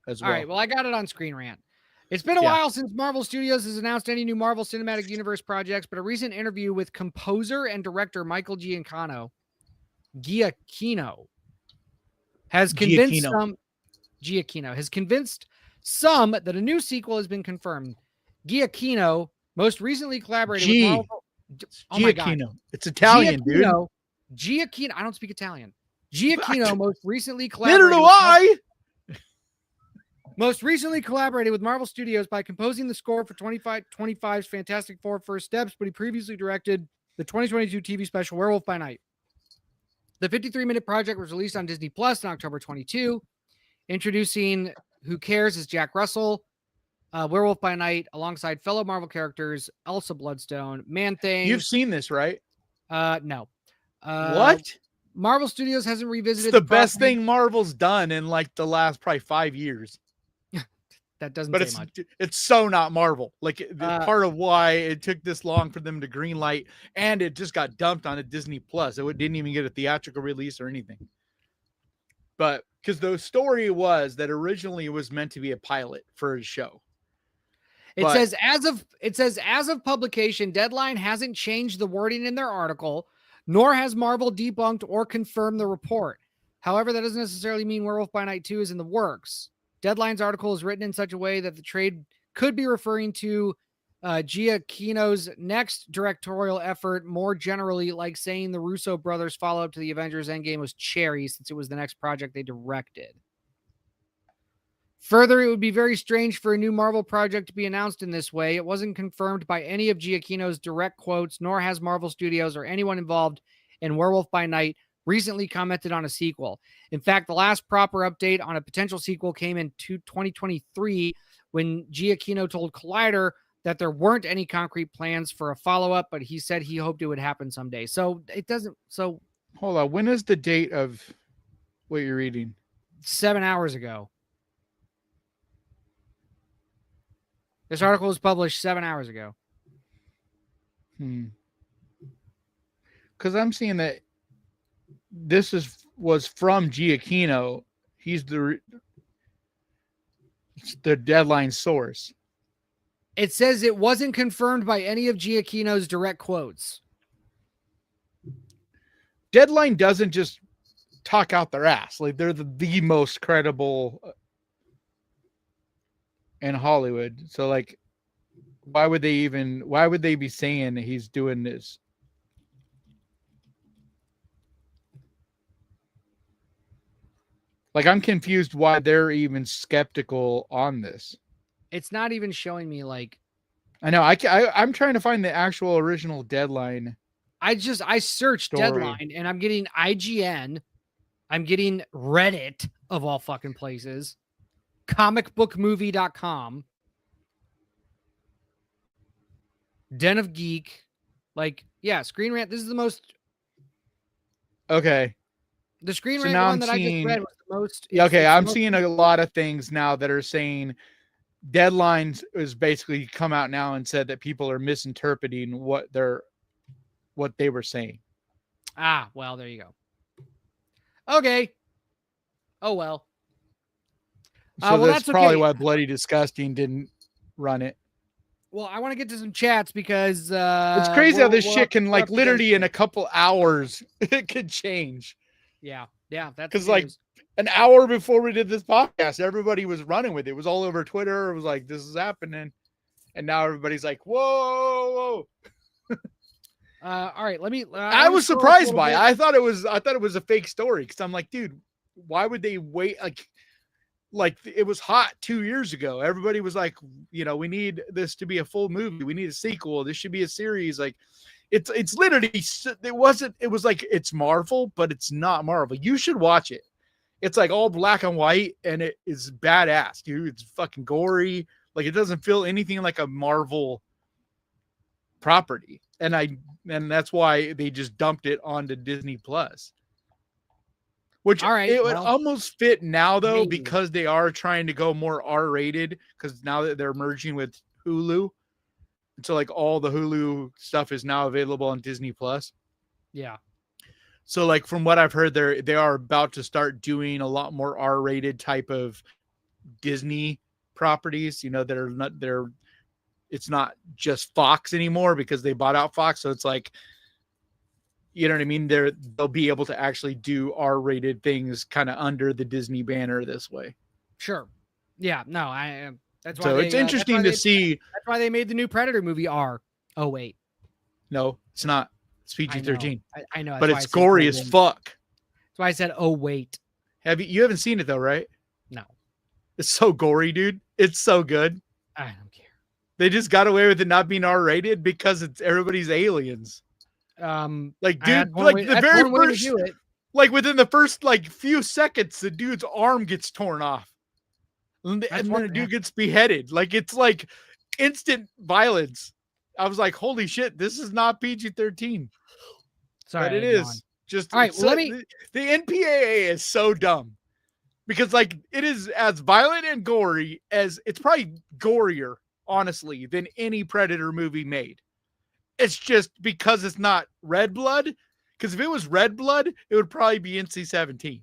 as well. All right, well, I got it on Screen Rant. It's been a while since Marvel Studios has announced any new Marvel Cinematic Universe projects, but a recent interview with composer and director Michael Giacchino has convinced some that a new sequel has been confirmed. Giacchino most recently collaborated with Marvel. Oh my God. It's Italian, dude. Giacchino. I don't speak Italian. Giacchino most recently collaborated. Neither do I. Most recently collaborated with Marvel Studios by composing the score for 25's Fantastic Four First Steps, but he previously directed the 2022 TV special Werewolf by Night. The 53-minute project was released on Disney Plus in October 22, introducing Who Cares as Jack Russell, Werewolf by Night, alongside fellow Marvel characters Elsa Bloodstone, Man-Thing. You've seen this, right? No. What? Marvel Studios hasn't revisited the best thing Marvel's done in like the last probably 5 years. That doesn't but say much. It's so not Marvel. Like part of why it took this long for them to greenlight, and it just got dumped on a Disney Plus. It didn't even get a theatrical release or anything. But because the story was that originally it was meant to be a pilot for a show. It says as of publication, Deadline hasn't changed the wording in their article, nor has Marvel debunked or confirmed the report. However, that doesn't necessarily mean Werewolf by Night 2 is in the works. Deadline's article is written in such a way that the trade could be referring to Giacchino's next directorial effort, more generally like saying the Russo brothers' follow-up to the Avengers Endgame was cherry, since it was the next project they directed. Further, it would be very strange for a new Marvel project to be announced in this way. It wasn't confirmed by any of Giacchino's direct quotes, nor has Marvel Studios or anyone involved in Werewolf by Night recently commented on a sequel. In fact, the last proper update on a potential sequel came in 2023 when Giacchino told Collider that there weren't any concrete plans for a follow-up, but he said he hoped it would happen someday. So it doesn't. So hold on. When is the date of what you're reading? 7 hours ago. This article was published 7 hours ago. Because I'm seeing that this was from Giacchino. He's the Deadline source. It says it wasn't confirmed by any of Giacchino's direct quotes. Deadline doesn't just talk out their ass. Like they're the most credible in Hollywood. So like, why would they be saying that he's doing this? Like, I'm confused why they're even skeptical on this. It's not even showing me like. I know. I'm trying to find the actual original Deadline. I searched story. Deadline and I'm getting IGN. I'm getting Reddit of all fucking places. Comicbookmovie.com. Den of Geek. Like, yeah, Screen Rant. This is the most. Okay. The Screen So Rant now one I'm that I just seeing- read was the most. Yeah, okay, it's the I'm most- seeing a lot of things now that are saying Deadlines is basically come out now and said that people are misinterpreting what they were saying. Ah, well, there you go. Okay. Oh well. So well, that's that's probably okay. why Bloody Disgusting didn't run it. Well, I want to get to some chats because It's crazy how this shit can we're up literally in against a couple hours it could change. Yeah, that's Because the news. an hour before we did this podcast, everybody was running with it. It was all over Twitter. It was like, this is happening. And now everybody's like, whoa. All right, let me. I was surprised by it. I thought it was a fake story because I'm like, dude, why would they wait? Like it was hot 2 years ago. Everybody was like, we need this to be a full movie. We need a sequel. This should be a series. Like it's literally, it was like, it's Marvel, but it's not Marvel. You should watch it. It's like all black and white and it is badass, dude. It's fucking gory. Like it doesn't feel anything like a Marvel property. And that's why they just dumped it onto Disney Plus. Which All right, it would well, almost fit now though, maybe. because they are trying to go more R-rated because now that they're merging with Hulu. And so like all the Hulu stuff is now available on Disney Plus. Yeah. So like from what I've heard, they are about to start doing a lot more R-rated type of Disney properties, it's not just Fox anymore because they bought out Fox. So it's like, you know what I mean? They'll be able to actually do R-rated things kind of under the Disney banner this way. Sure. Yeah. No, that's why. So it's interesting to see. That's why they made the new Predator movie R. Oh wait, no, it's not. It's PG-13. I know, but it's gory as fuck. That's why I said, oh wait. You haven't seen it though, right? No. It's so gory, dude. It's so good. I don't care. They just got away with it not being R-rated because everybody's aliens. Like, dude, the very first, like within the first few seconds, the dude's arm gets torn off, and then the dude gets beheaded. Like it's like instant violence. I was like, holy shit, this is not PG-13. Sorry, but it is. Just all right. Well, the NPAA is so dumb because it is as violent and gory as it's probably gorier, honestly, than any Predator movie made. It's just because it's not red blood. Because if it was red blood, it would probably be NC-17.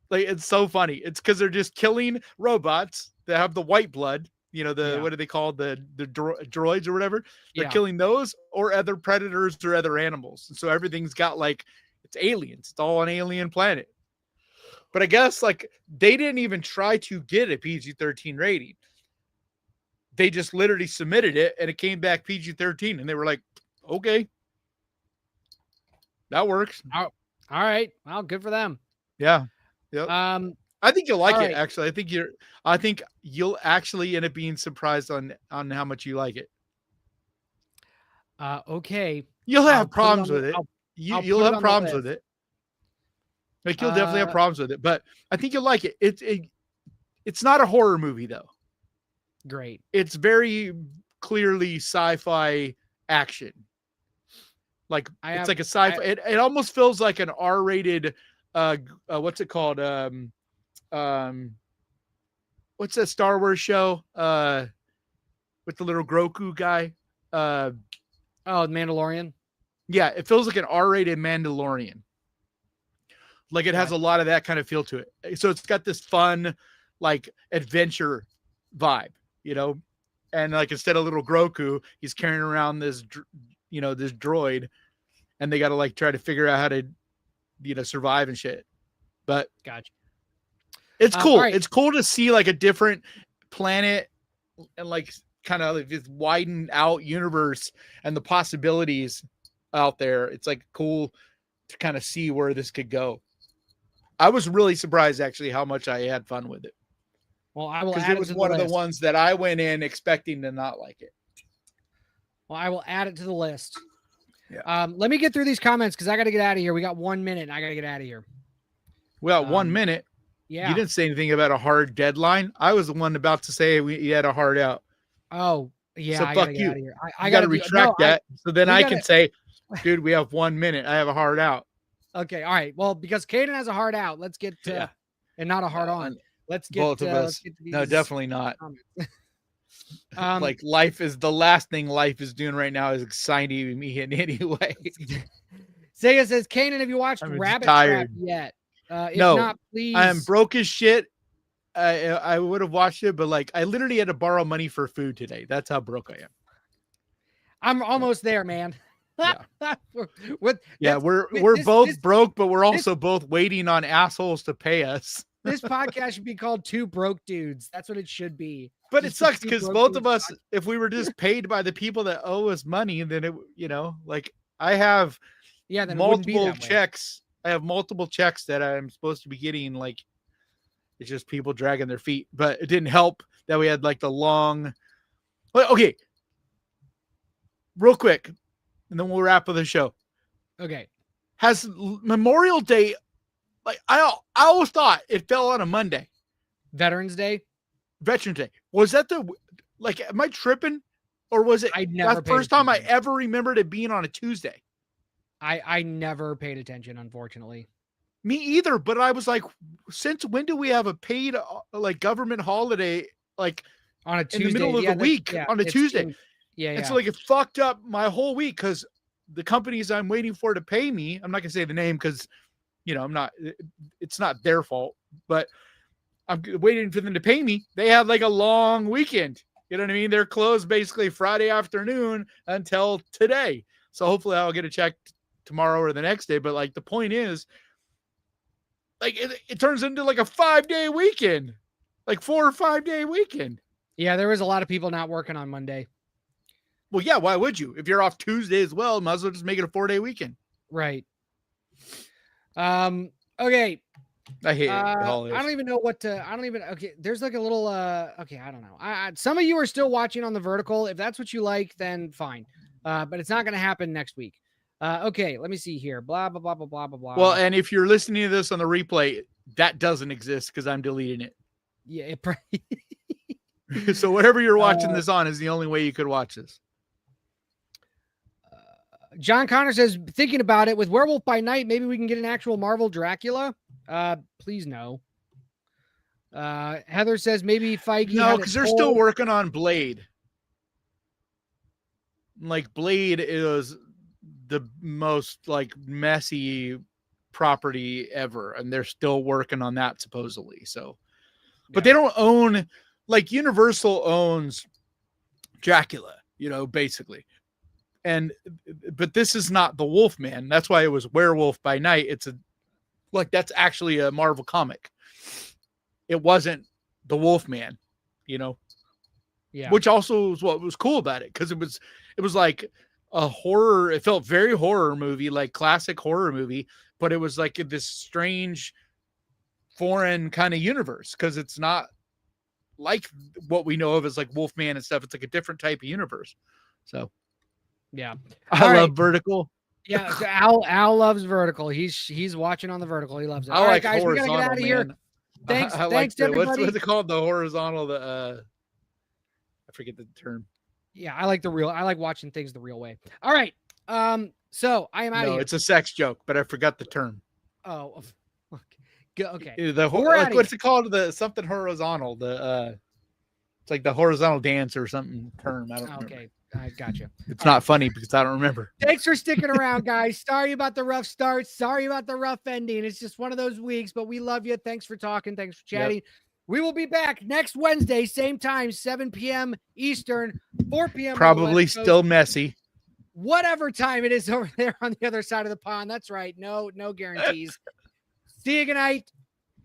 Like, it's so funny. It's because they're just killing robots that have the white blood. What do they call the droids or whatever? They're killing those or other predators or other animals. And so everything's got it's aliens. It's all an alien planet. But I guess they didn't even try to get a PG-13 rating. They just literally submitted it and it came back PG-13 and they were like, okay, that works. All right. Well, good for them. Yeah. Yep. I think you'll like it. Actually, I think you'll actually end up being surprised on how much you like it. Okay. You'll have problems with it. You'll have problems with it. Like you'll definitely have problems with it, but I think you'll like it. It's not a horror movie though. Great. It's very clearly sci-fi action. It's like a sci-fi. It almost feels like an R-rated. What's it called? What's that Star Wars show? With the little Grogu guy. The Mandalorian. Yeah, it feels like an R-rated Mandalorian. Like it has a lot of that kind of feel to it. So it's got this fun, adventure vibe, and instead of little Grogu, he's carrying around this, this droid, and they got to try to figure out how to, survive and shit. But gotcha. It's cool. Right. It's cool to see a different planet and kind of this widened out universe and the possibilities out there. It's cool to kind of see where this could go. I was really surprised actually how much I had fun with it. Well, I will add it was one of the ones that I went in expecting to not like it. Well, I will add it to the list. Yeah. Let me get through these comments because I got to get out of here. We got 1 minute. And I got to get out of here. Well, 1 minute. Yeah. You didn't say anything about a hard deadline. I was the one about to say you had a hard out. Oh, yeah. So I fuck gotta you. Get out of here. I got to retract that. So then I can say, dude, we have 1 minute. I have a hard out. Okay, all right. Well, because Caden has a hard out, let's get to and not a hard on. Let's get both of us. Let's get to No, these definitely not. comments. Like life is the last thing life is doing right now is exciting me in any way. Sega says, Kanan, have you watched I'm Rabbit tired. Trap yet? If No, not, please. I am broke as shit. I would have watched it, but like I literally had to borrow money for food today. That's how broke I am. I'm almost there, man. Yeah. We're both broke, but we're also both waiting on assholes to pay us. This podcast should be called Two Broke Dudes. That's what it should be. But Just it sucks Two because Broke both Dudes of us, podcast. if we were just paid by the people that owe us money, then it, like I have then it wouldn't be multiple that way. checks. I have multiple checks that I'm supposed to be getting. Like it's just people dragging their feet. But it didn't help that we had like the long. Well, okay, real quick, and then we'll wrap up the show. Okay. Has Memorial Day, like I always thought it fell on a Monday. Veterans Day. Veterans Day. Was that am I tripping? Or was it I never that's the paid first time I attention. ever remembered it being on a Tuesday? I never paid attention, unfortunately. Me either, but I was like, since when do we have a paid like government holiday like On a Tuesday. in the middle of the week on a Tuesday? Yeah. And so like it fucked up my whole week because the companies I'm waiting for to pay me, I'm not gonna say the name because it's not their fault, but I'm waiting for them to pay me. They had like a long weekend. You know what I mean? They're closed basically Friday afternoon until today. So hopefully I'll get a check tomorrow or the next day. But like the point is, like it turns into like a 5-day weekend, like 4 or 5 day weekend. Yeah, there was a lot of people not working on Monday. Well, yeah, why would you? If you're off Tuesday as well, might as well just make it a 4-day weekend. Right. Okay. I hate I holidays. don't even know what to. Okay, there's like a little. Okay, I don't know. Some of you are still watching on the vertical. If that's what you like, then fine. But it's not going to happen next week. Okay, let me see here. Blah blah blah blah blah blah blah. Well, and if you're listening to this on the replay, that doesn't exist because I'm deleting it. Yeah. So whatever you're watching this on is the only way you could watch this. John Connor says, thinking about it, with Werewolf by Night, maybe we can get an actual Marvel Dracula. Please no. Heather says maybe Feige. No, because they're still working on Blade. Like Blade is the most like messy property ever, and they're still working on that supposedly. So, but they don't own, like Universal owns Dracula, basically. But this is not the Wolfman. That's why it was Werewolf by Night. That's actually a Marvel comic. It wasn't the Wolfman, Yeah. Which also was what was cool about it, because it was like a horror. It felt very horror movie, like classic horror movie, but it was like this strange, foreign kind of universe, because it's not like what we know of as like Wolfman and stuff. It's like a different type of universe. So. Yeah. I love Vertical. Yeah. Al loves Vertical. He's watching on the Vertical. He loves it. I All like right, guys, we gotta get out of here. Man. Thanks. I Thanks to everybody. What's it called? The horizontal, I forget the term. Yeah, I like watching things the real way. All right. So I am out of here. It's a sex joke, but I forgot the term. Oh, okay. What's it called? The something horizontal. It's like the horizontal dance or something term. I don't remember. Okay. I gotcha. It's not funny because I don't remember. Thanks for sticking around, guys. Sorry about the rough start. Sorry about the rough ending. It's just one of those weeks, but we love you. Thanks for talking. Thanks for chatting. Yep. We will be back next Wednesday, same time, 7 p.m. Eastern, 4 p.m. Probably still messy. Whatever time it is over there on the other side of the pond. That's right. No guarantees. See you. Good night.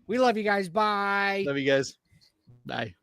We love you guys. Bye. Love you guys. Bye.